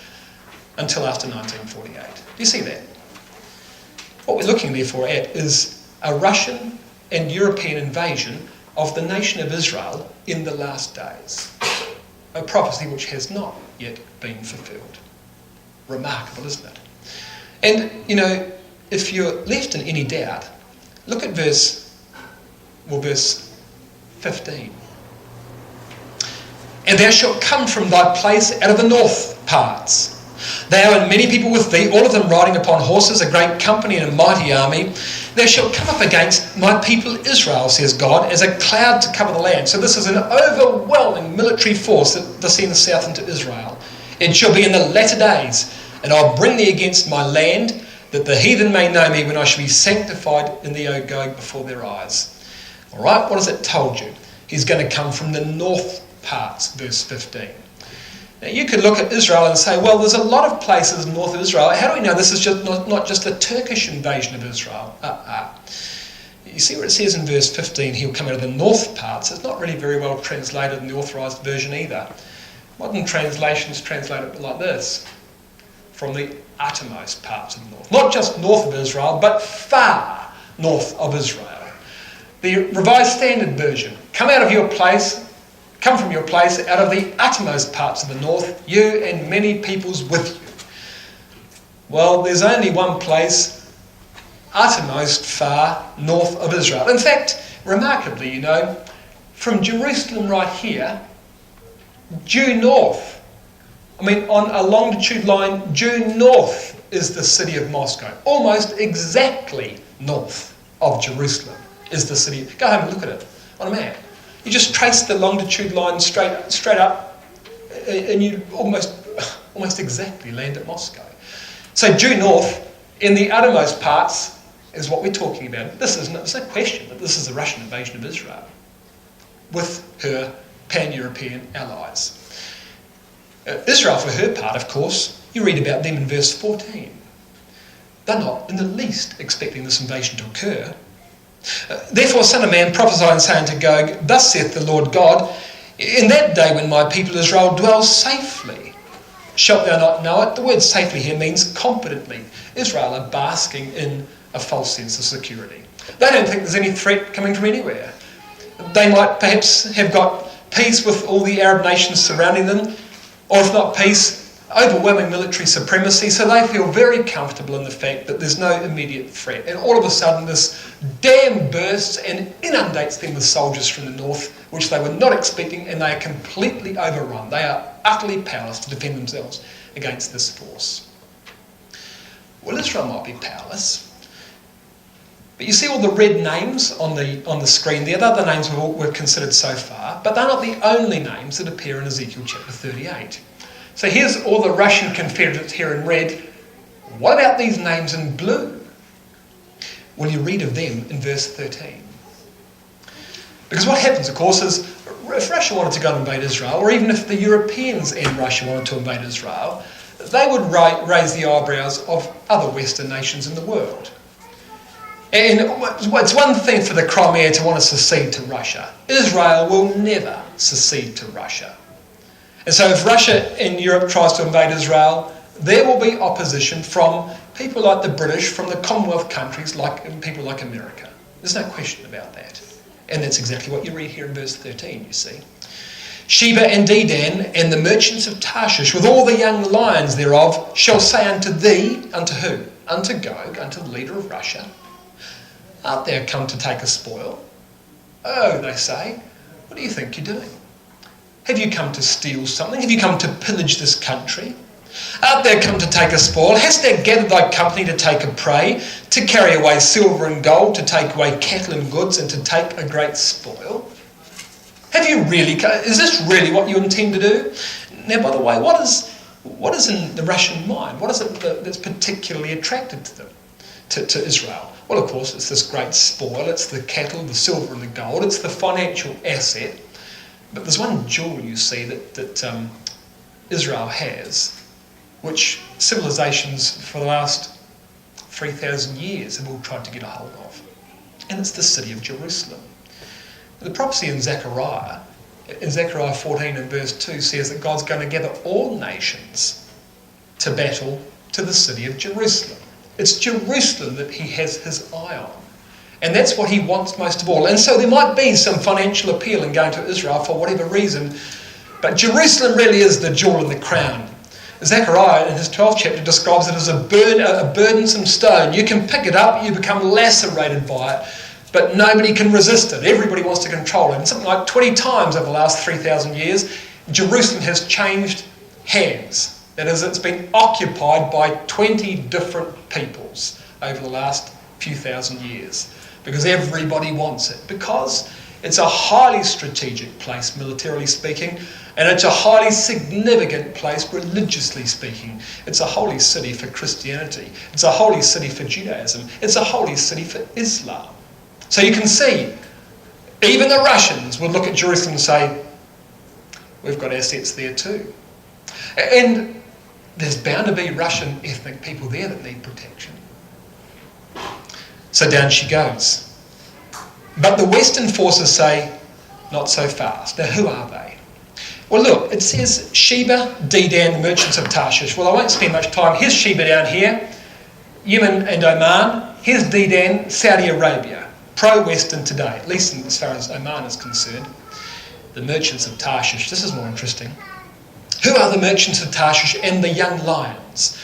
Speaker 2: until after 1948. Do you see that? What we're looking therefore at is a Russian and European invasion of the nation of Israel in the last days. A prophecy which has not yet been fulfilled. Remarkable, isn't it? And, you know, if you're left in any doubt, look at verse 15. And thou shalt come from thy place out of the north parts. Thou and many people with thee, all of them riding upon horses, a great company and a mighty army. Thou shalt come up against my people Israel, says God, as a cloud to cover the land. So this is an overwhelming military force that descends south into Israel. It shall be in the latter days, and I'll bring thee against my land, that the heathen may know me when I shall be sanctified in the O Gog before their eyes. All right, what has it told you? He's going to come from the north parts, verse 15. Now you could look at Israel and say, well, there's a lot of places north of Israel. How do we know this is just not just a Turkish invasion of Israel? You see where it says in verse 15, he'll come out of the north parts. It's not really very well translated in the authorised version either. Modern translations translate it like this: from the uttermost parts of the north. Not just north of Israel, but far north of Israel. The Revised Standard Version: come out of your place, come from your place out of the uttermost parts of the north, you and many peoples with you. Well, there's only one place uttermost far north of Israel. In fact, remarkably, you know, from Jerusalem right here, due north, on a longitude line, due north is the city of Moscow. Almost exactly north of Jerusalem is the city. Go home and look at it on a map. You just trace the longitude line straight up, and you almost exactly land at Moscow. So due north, in the uttermost parts, is what we're talking about. There's no question that this is a Russian invasion of Israel with her pan-European allies. Israel, for her part, of course, you read about them in verse 14. They're not in the least expecting this invasion to occur. Therefore, son of man, prophesy and say unto Gog, thus saith the Lord God, in that day when my people Israel dwells safely, shalt thou not know it? The word safely here means confidently. Israel are basking in a false sense of security. They don't think there's any threat coming from anywhere. They might perhaps have got peace with all the Arab nations surrounding them, or if not peace, overwhelming military supremacy, so they feel very comfortable in the fact that there's no immediate threat. And all of a sudden this dam bursts and inundates them with soldiers from the north, which they were not expecting, and they are completely overrun. They are utterly powerless to defend themselves against this force. Well, Israel might be powerless, but you see all the red names on the screen there. They're the names we've considered so far, but they're not the only names that appear in Ezekiel chapter 38. So here's all the Russian confederates here in red. What about these names in blue? Well, you read of them in verse 13. Because what happens, of course, is if Russia wanted to go and invade Israel, or even if the Europeans and Russia wanted to invade Israel, they would raise the eyebrows of other Western nations in the world. And it's one thing for the Crimea to want to secede to Russia. Israel will never secede to Russia. And so if Russia in Europe tries to invade Israel, there will be opposition from people like the British, from the Commonwealth countries, people like America. There's no question about that. And that's exactly what you read here in verse 13, you see. Sheba and Dedan and the merchants of Tarshish, with all the young lions thereof, shall say unto thee, unto who? Unto Gog, unto the leader of Russia, art thou come to take a spoil? Oh, they say, what do you think you're doing? Have you come to steal something? Have you come to pillage this country? Art thou come to take a spoil? Hast thou gathered thy company to take a prey, to carry away silver and gold, to take away cattle and goods, and to take a great spoil? Have you really? Is this really what you intend to do? Now, by the way, what is in the Russian mind? What is it that's particularly attracted to them, to Israel? Well, of course, it's this great spoil. It's the cattle, the silver and the gold. It's the financial asset. But there's one jewel, you see, that Israel has, which civilizations for the last 3,000 years have all tried to get a hold of. And it's the city of Jerusalem. The prophecy in Zechariah 14 and verse 2 says that God's going to gather all nations to battle to the city of Jerusalem. It's Jerusalem that he has his eye on. And that's what he wants most of all. And so there might be some financial appeal in going to Israel for whatever reason, but Jerusalem really is the jewel in the crown. Zechariah in his 12th chapter describes it as a burdensome stone. You can pick it up, you become lacerated by it, but nobody can resist it. Everybody wants to control it. And something like 20 times over the last 3,000 years, Jerusalem has changed hands. That is, it's been occupied by 20 different peoples over the last few thousand years, because everybody wants it, because it's a highly strategic place, militarily speaking, and it's a highly significant place, religiously speaking. It's a holy city for Christianity. It's a holy city for Judaism. It's a holy city for Islam. So you can see, even the Russians would look at Jerusalem and say, we've got assets there too. And there's bound to be Russian ethnic people there that need protection. So down she goes. But the Western forces say, not so fast. Now, who are they? Well, look, it says Sheba, Dedan, the merchants of Tarshish. Well, I won't spend much time. Here's Sheba down here, Yemen and Oman. Here's Dedan, Saudi Arabia. Pro-Western today, at least as far as Oman is concerned. The merchants of Tarshish. This is more interesting. Who are the merchants of Tarshish and the young lions?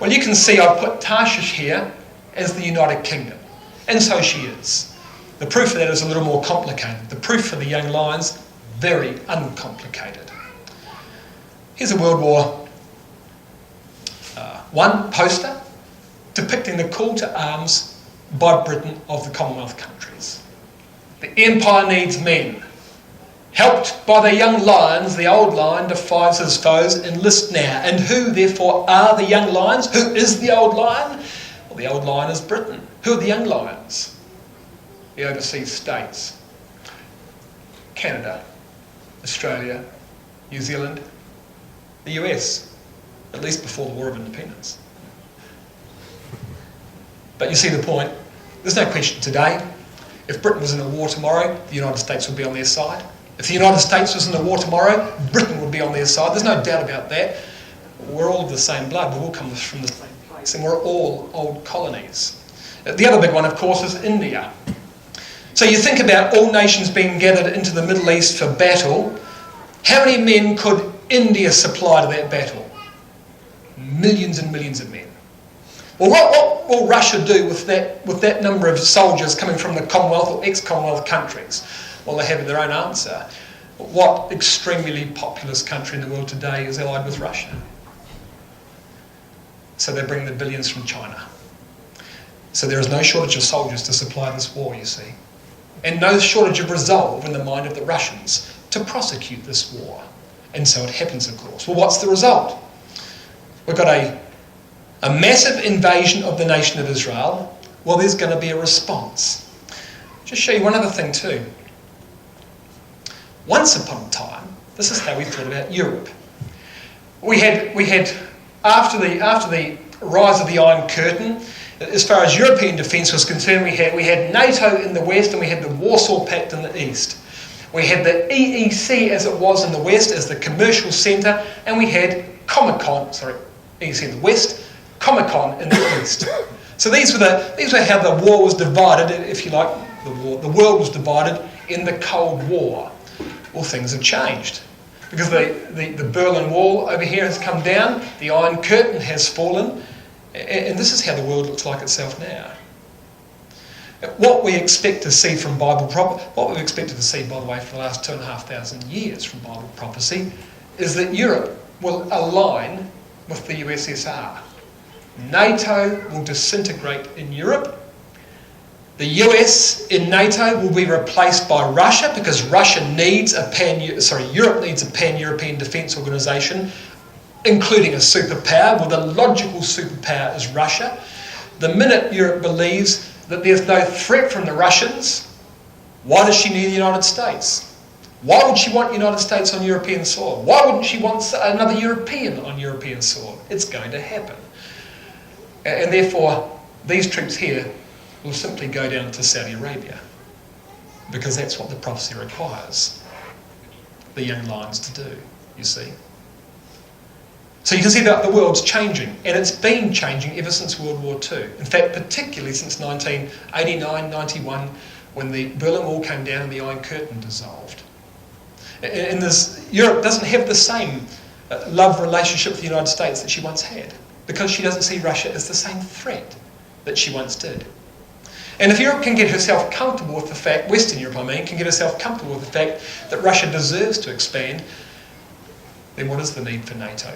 Speaker 2: Well, you can see I've put Tarshish here as the United Kingdom. And so she is. The proof of that is a little more complicated. The proof for the young lions, very uncomplicated. Here's a World War I poster depicting the call to arms by Britain of the Commonwealth countries. The empire needs men. Helped by the young lions, the old lion defies his foes, enlist now. And who, therefore, are the young lions? Who is the old lion? Well, the old lion is Britain. Who are the young lions? The overseas states. Canada, Australia, New Zealand, the US, at least before the War of Independence. But you see the point. There's no question today. If Britain was in a war tomorrow, the United States would be on their side. If the United States was in a war tomorrow, Britain would be on their side. There's no doubt about that. We're all of the same blood. We all come from the same place, and we're all old colonies. The other big one, of course, is India. So you think about all nations being gathered into the Middle East for battle. How many men could India supply to that battle? Millions and millions of men. Well, what will Russia do with that number of soldiers coming from the Commonwealth or ex-Commonwealth countries? Well, they have their own answer. What extremely populous country in the world today is allied with Russia? So they bring the billions from China. So there is no shortage of soldiers to supply this war, you see. And no shortage of resolve in the mind of the Russians to prosecute this war. And so it happens, of course. Well, what's the result? We've got a massive invasion of the nation of Israel. Well, there's going to be a response. Just show you one other thing too. Once upon a time, this is how we thought about Europe. We had after the rise of the Iron Curtain, as far as European defence was concerned, we had NATO in the west and we had the Warsaw Pact in the east. We had the EEC as it was in the west as the commercial centre, and we had EEC in the west, Comecon in the east. So these were how the war was divided, if you like. The world was divided in the Cold War. Well, things have changed because the Berlin Wall over here has come down, the Iron Curtain has fallen, and this is how the world looks like itself now. What we expect to see from what we've expected to see, by the way, for the last 2,500 years from Bible prophecy, is that Europe will align with the USSR. NATO will disintegrate in Europe. The US in NATO will be replaced by Russia because Europe needs a pan-European defence organisation, including a superpower. Well, the logical superpower is Russia. The minute Europe believes that there's no threat from the Russians, why does she need the United States? Why would she want the United States on European soil? Why wouldn't she want another European on European soil? It's going to happen. And therefore, these troops here will simply go down to Saudi Arabia because that's what the prophecy requires the young lions to do, you see. So you can see that the world's changing, and it's been changing ever since World War II. In fact, particularly since 1989-91, when the Berlin Wall came down and the Iron Curtain dissolved. And Europe doesn't have the same love relationship with the United States that she once had, because she doesn't see Russia as the same threat that she once did. And if Europe can get herself comfortable with the fact, Western Europe can get herself comfortable with the fact that Russia deserves to expand, then what is the need for NATO?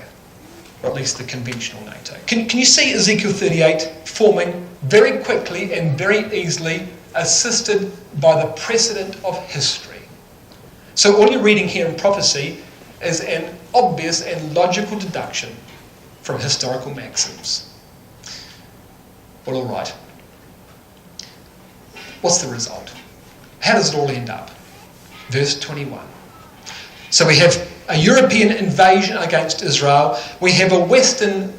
Speaker 2: Or at least the conventional NATO. Can you see Ezekiel 38 forming very quickly and very easily, assisted by the precedent of history? So all you're reading here in prophecy is an obvious and logical deduction from historical maxims. Well, all right. What's the result? How does it all end up? Verse 21. So we have a European invasion against Israel. We have a Western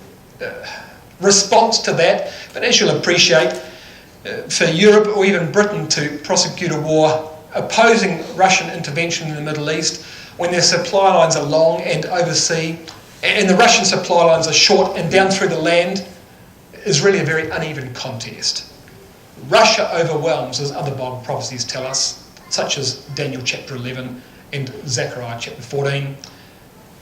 Speaker 2: response to that. But as you'll appreciate, for Europe or even Britain to prosecute a war opposing Russian intervention in the Middle East when their supply lines are long and overseas, and the Russian supply lines are short and down through the land, is really a very uneven contest. Russia overwhelms, as other Bible prophecies tell us, such as Daniel chapter 11 and Zechariah chapter 14,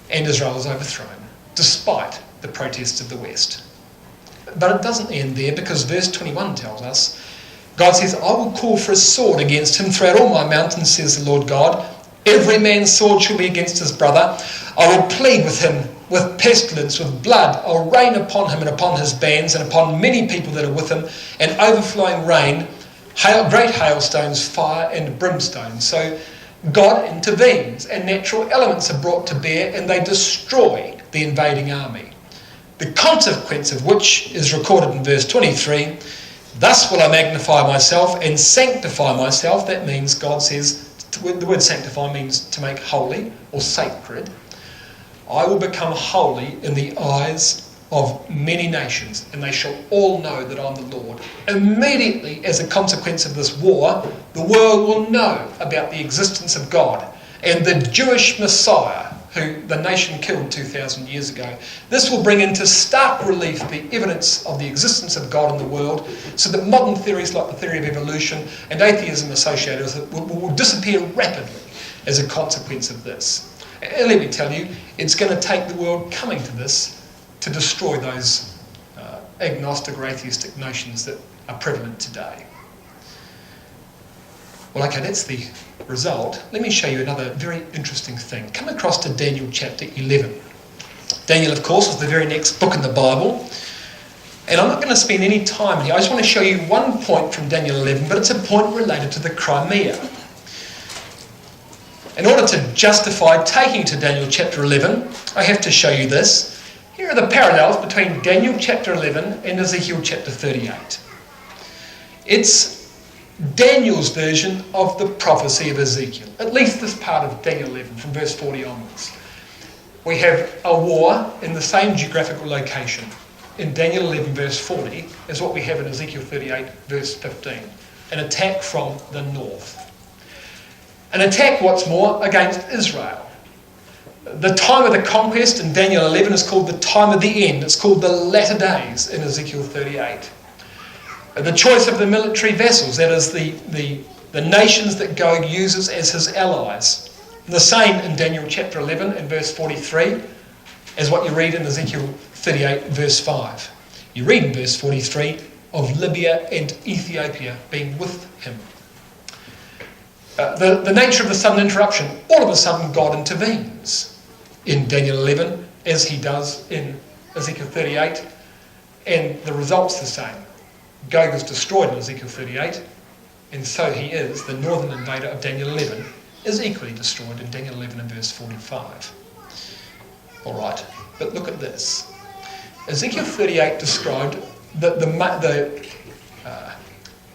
Speaker 2: and Israel is overthrown, despite the protests of the West. But it doesn't end there, because verse 21 tells us, God says, I will call for a sword against him throughout all my mountains, says the Lord God. Every man's sword shall be against his brother. I will plead with him with pestilence, with blood. I will rain upon him and upon his bands and upon many people that are with him, and overflowing rain, great hailstones, fire and brimstone. So God intervenes, and natural elements are brought to bear, and they destroy the invading army. The consequence of which is recorded in verse 23. Thus will I magnify myself and sanctify myself. That means, God says, the word sanctify means to make holy or sacred. I will become holy in the eyes of many nations, and they shall all know that I'm the Lord. Immediately, as a consequence of this war, the world will know about the existence of God and the Jewish Messiah, who the nation killed 2,000 years ago. This will bring into stark relief the evidence of the existence of God in the world, so that modern theories like the theory of evolution and atheism associated with it will disappear rapidly as a consequence of this. And let me tell you, it's going to take the world coming to this to destroy those agnostic or atheistic notions that are prevalent today. Well, okay, that's the result. Let me show you another very interesting thing. Come across to Daniel chapter 11. Daniel, of course, is the very next book in the Bible. And I'm not going to spend any time here. I just want to show you one point from Daniel 11, but it's a point related to the Crimea. In order to justify taking to Daniel chapter 11, I have to show you this. Here are the parallels between Daniel chapter 11 and Ezekiel chapter 38. It's Daniel's version of the prophecy of Ezekiel, at least this part of Daniel 11 from verse 40 onwards. We have a war in the same geographical location in Daniel 11 verse 40 as what we have in Ezekiel 38 verse 15. An attack from the north. An attack, what's more, against Israel. The time of the conquest in Daniel 11 is called the time of the end. It's called the latter days in Ezekiel 38. The choice of the military vessels, that is the nations that God uses as his allies. The same in Daniel chapter 11 and verse 43 as what you read in Ezekiel 38 verse 5. You read in verse 43 of Libya and Ethiopia being with him. The nature of the sudden interruption, all of a sudden God intervenes in Daniel 11 as he does in Ezekiel 38, and the result's the same. Gog is destroyed in Ezekiel 38, and so he is, the northern invader of Daniel 11, is equally destroyed in Daniel 11 and verse 45. Alright, but look at this. Ezekiel 38 described the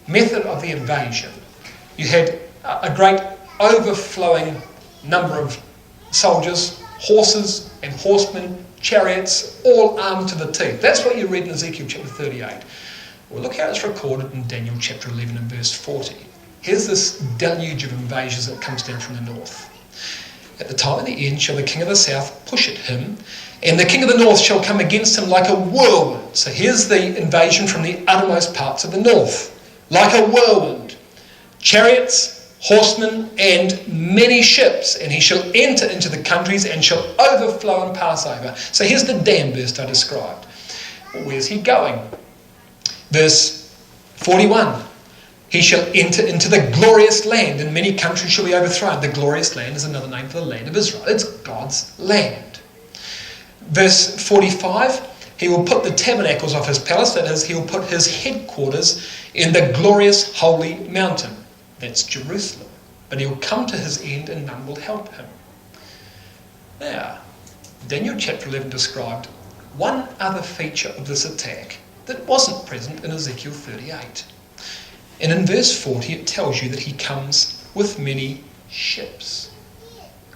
Speaker 2: method of the invasion. You had a great overflowing number of soldiers, horses and horsemen, chariots, all armed to the teeth. That's what you read in Ezekiel chapter 38. Well, look how it's recorded in Daniel chapter 11 and verse 40. Here's this deluge of invasions that comes down from the north. At the time of the end shall the king of the south push at him, and the king of the north shall come against him like a whirlwind. So here's the invasion from the uttermost parts of the north. Like a whirlwind. Chariots, horsemen, and many ships, and he shall enter into the countries and shall overflow and pass over. So here's the dam burst I described. Well, where's he going? Verse 41, he shall enter into the glorious land, and many countries shall be overthrown. The glorious land is another name for the land of Israel. It's God's land. Verse 45, he will put the tabernacles of his palace, that is, he will put his headquarters in the glorious holy mountain. That's Jerusalem. But he will come to his end and none will help him. Now, Daniel chapter 11 described one other feature of this attack that wasn't present in Ezekiel 38. And in verse 40 it tells you that he comes with many ships.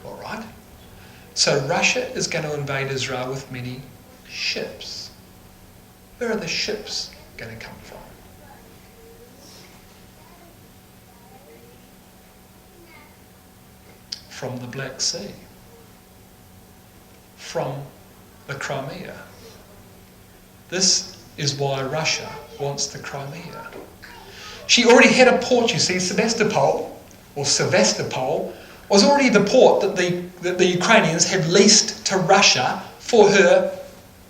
Speaker 2: Alright? So Russia is going to invade Israel with many ships. Where are the ships going to come from? from the Black Sea, from the Crimea. This is why Russia wants the Crimea. She already had a port, you see. Sevastopol was already the port that the Ukrainians had leased to Russia for her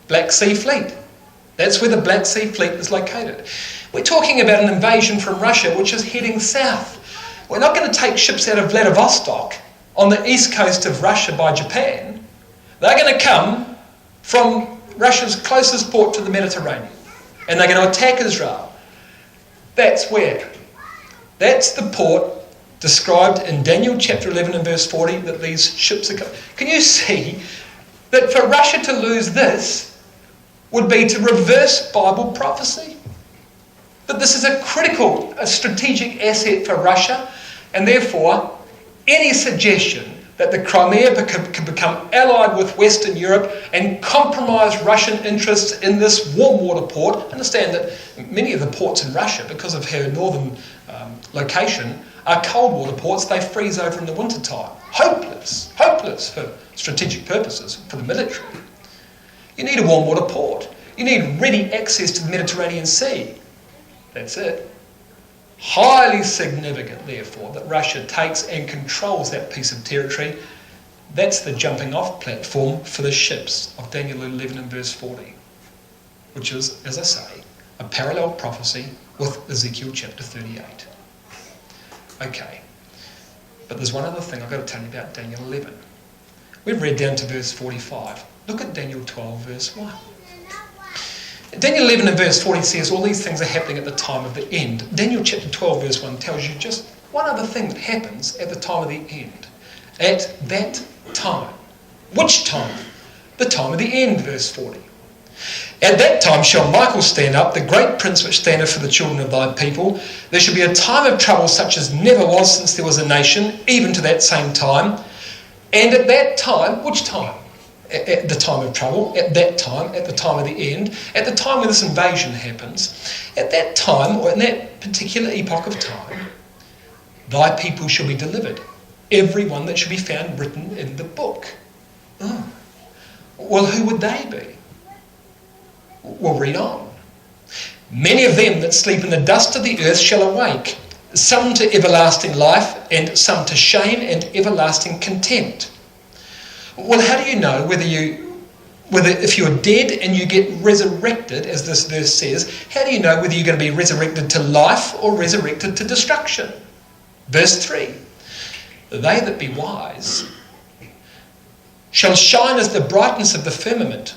Speaker 2: Black Sea fleet. That's where the Black Sea fleet is located. We're talking about an invasion from Russia which is heading south. We're not going to take ships out of Vladivostok on the east coast of Russia by Japan. They're going to come from Russia's closest port to the Mediterranean, and they're going to attack Israel. That's where. That's the port described in Daniel chapter 11 and verse 40 that these ships are coming. Can you see that for Russia to lose this would be to reverse Bible prophecy? That this is a strategic asset for Russia, and therefore any suggestion that the Crimea could become allied with Western Europe and compromise Russian interests in this warm water port. Understand that many of the ports in Russia, because of her northern location, are cold water ports. They freeze over in the winter time. Hopeless for strategic purposes, for the military. You need a warm water port. You need ready access to the Mediterranean Sea. That's it. Highly significant, therefore, that Russia takes and controls that piece of territory. That's the jumping off platform for the ships of Daniel 11 and verse 40, which is, as I say, a parallel prophecy with Ezekiel chapter 38. Okay, but there's one other thing I've got to tell you about Daniel 11. We've read down to verse 45. Look at Daniel 12 verse 1. Daniel 11 and verse 40 says all these things are happening at the time of the end. Daniel chapter 12 verse 1 tells you just one other thing that happens at the time of the end. At that time. Which time? The time of the end, verse 40. At that time shall Michael stand up, the great prince which standeth for the children of thy people. There shall be a time of trouble such as never was since there was a nation, even to that same time. And at that time, which time? At the time of trouble, at that time, at the time of the end, at the time when this invasion happens, at that time, or in that particular epoch of time, thy people shall be delivered, every one that shall be found written in the book. Oh. Well, who would they be? Well, read on. Many of them that sleep in the dust of the earth shall awake, some to everlasting life, and some to shame and everlasting contempt. Well, how do you know whether if you're dead and you get resurrected, as this verse says, how do you know whether you're going to be resurrected to life or resurrected to destruction? Verse 3, they that be wise shall shine as the brightness of the firmament,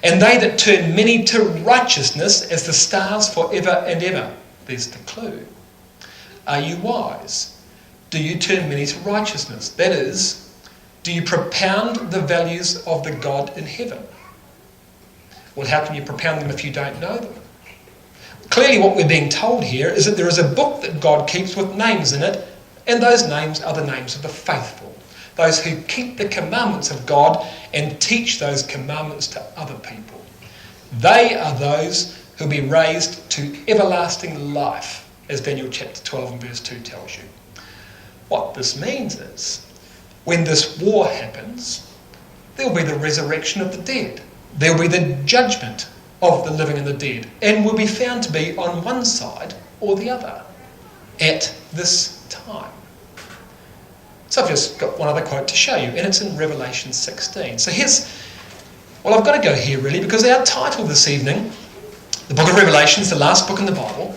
Speaker 2: and they that turn many to righteousness as the stars forever and ever. There's the clue. Are you wise? Do you turn many to righteousness? That is, do you propound the values of the God in heaven? Well, how can you propound them if you don't know them? Clearly what we're being told here is that there is a book that God keeps with names in it, and those names are the names of the faithful, those who keep the commandments of God and teach those commandments to other people. They are those who will be raised to everlasting life, as Daniel chapter 12 and verse 2 tells you. What this means is, when this war happens, there will be the resurrection of the dead. There will be the judgment of the living and the dead, and will be found to be on one side or the other at this time. So I've just got one other quote to show you, and it's in Revelation 16. So I've got to go here really, because our title this evening, the book of Revelation is the last book in the Bible.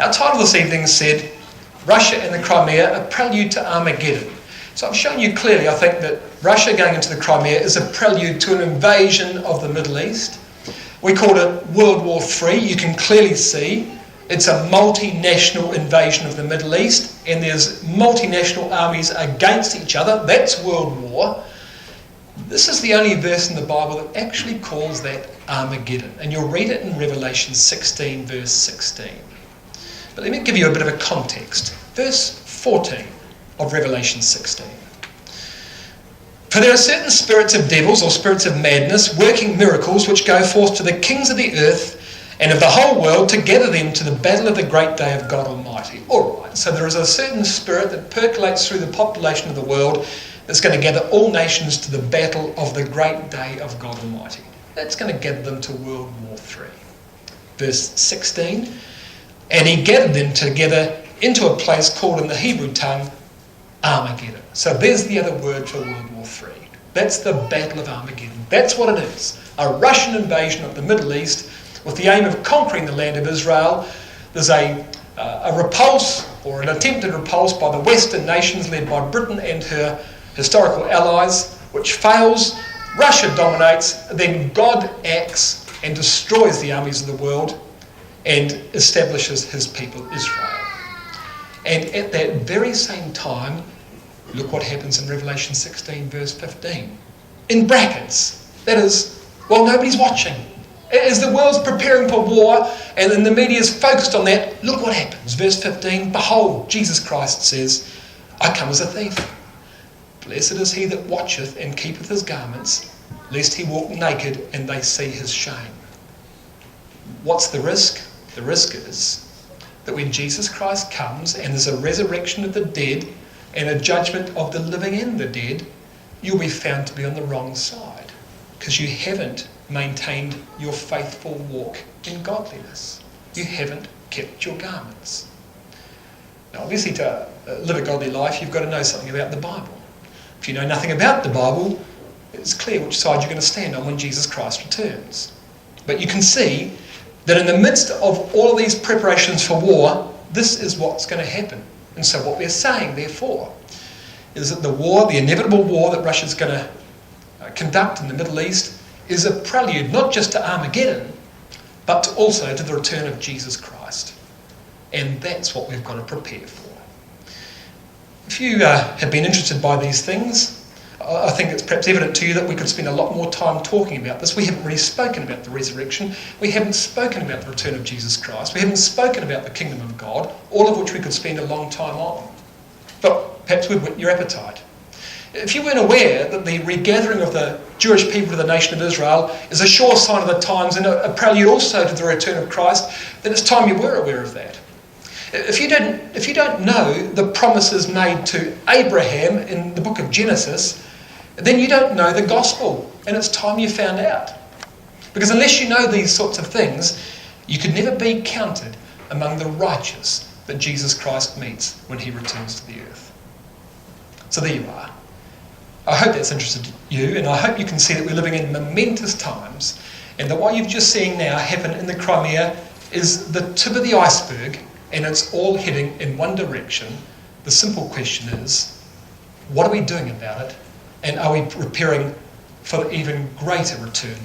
Speaker 2: Our title this evening said, Russia and the Crimea, a prelude to Armageddon. So I've shown you clearly, I think, that Russia going into the Crimea is a prelude to an invasion of the Middle East. We called it World War III. You can clearly see it's a multinational invasion of the Middle East, and there's multinational armies against each other. That's World War. This is the only verse in the Bible that actually calls that Armageddon, and you'll read it in Revelation 16, verse 16. But let me give you a bit of a context. Verse 14 of Revelation 16. For there are certain spirits of devils or spirits of madness working miracles which go forth to the kings of the earth and of the whole world to gather them to the battle of the great day of God Almighty. All right, so there is a certain spirit that percolates through the population of the world that's going to gather all nations to the battle of the great day of God Almighty. That's going to gather them to World War III. Verse 16, and he gathered them together into a place called in the Hebrew tongue Armageddon. So there's the other word for World War III. That's the Battle of Armageddon. That's what it is. A Russian invasion of the Middle East with the aim of conquering the land of Israel. There's a repulse or an attempted repulse by the Western nations led by Britain and her historical allies, which fails. Russia dominates, then God acts and destroys the armies of the world and establishes his people Israel. And at that very same time, look what happens in Revelation 16 verse 15. In brackets, that is, while nobody's watching. As the world's preparing for war and then the media's focused on that, look what happens. Verse 15, behold, Jesus Christ says, I come as a thief. Blessed is he that watcheth and keepeth his garments, lest he walk naked and they see his shame. What's the risk? The risk is that when Jesus Christ comes and there's a resurrection of the dead and a judgment of the living and the dead, you'll be found to be on the wrong side because you haven't maintained your faithful walk in godliness. You haven't kept your garments. Now, obviously, to live a godly life, you've got to know something about the Bible. If you know nothing about the Bible, it's clear which side you're going to stand on when Jesus Christ returns. But you can see that in the midst of all of these preparations for war, this is what's going to happen. And so what we're saying, therefore, is that the war, the inevitable war that Russia's going to conduct in the Middle East, is a prelude not just to Armageddon, but also to the return of Jesus Christ. And that's what we've got to prepare for. If you have been interested by these things, I think it's perhaps evident to you that we could spend a lot more time talking about this. We haven't really spoken about the resurrection. We haven't spoken about the return of Jesus Christ. We haven't spoken about the kingdom of God, all of which we could spend a long time on. But perhaps we'd whet your appetite. If you weren't aware that the regathering of the Jewish people to the nation of Israel is a sure sign of the times and a prelude also to the return of Christ, then it's time you were aware of that. If you don't know the promises made to Abraham in the book of Genesis, then you don't know the gospel, and it's time you found out. Because unless you know these sorts of things, you could never be counted among the righteous that Jesus Christ meets when he returns to the earth. So there you are. I hope that's interested you, and I hope you can see that we're living in momentous times, and that what you've just seen now happen in the Crimea is the tip of the iceberg, and it's all heading in one direction. The simple question is, what are we doing about it? And are we preparing for the even greater return?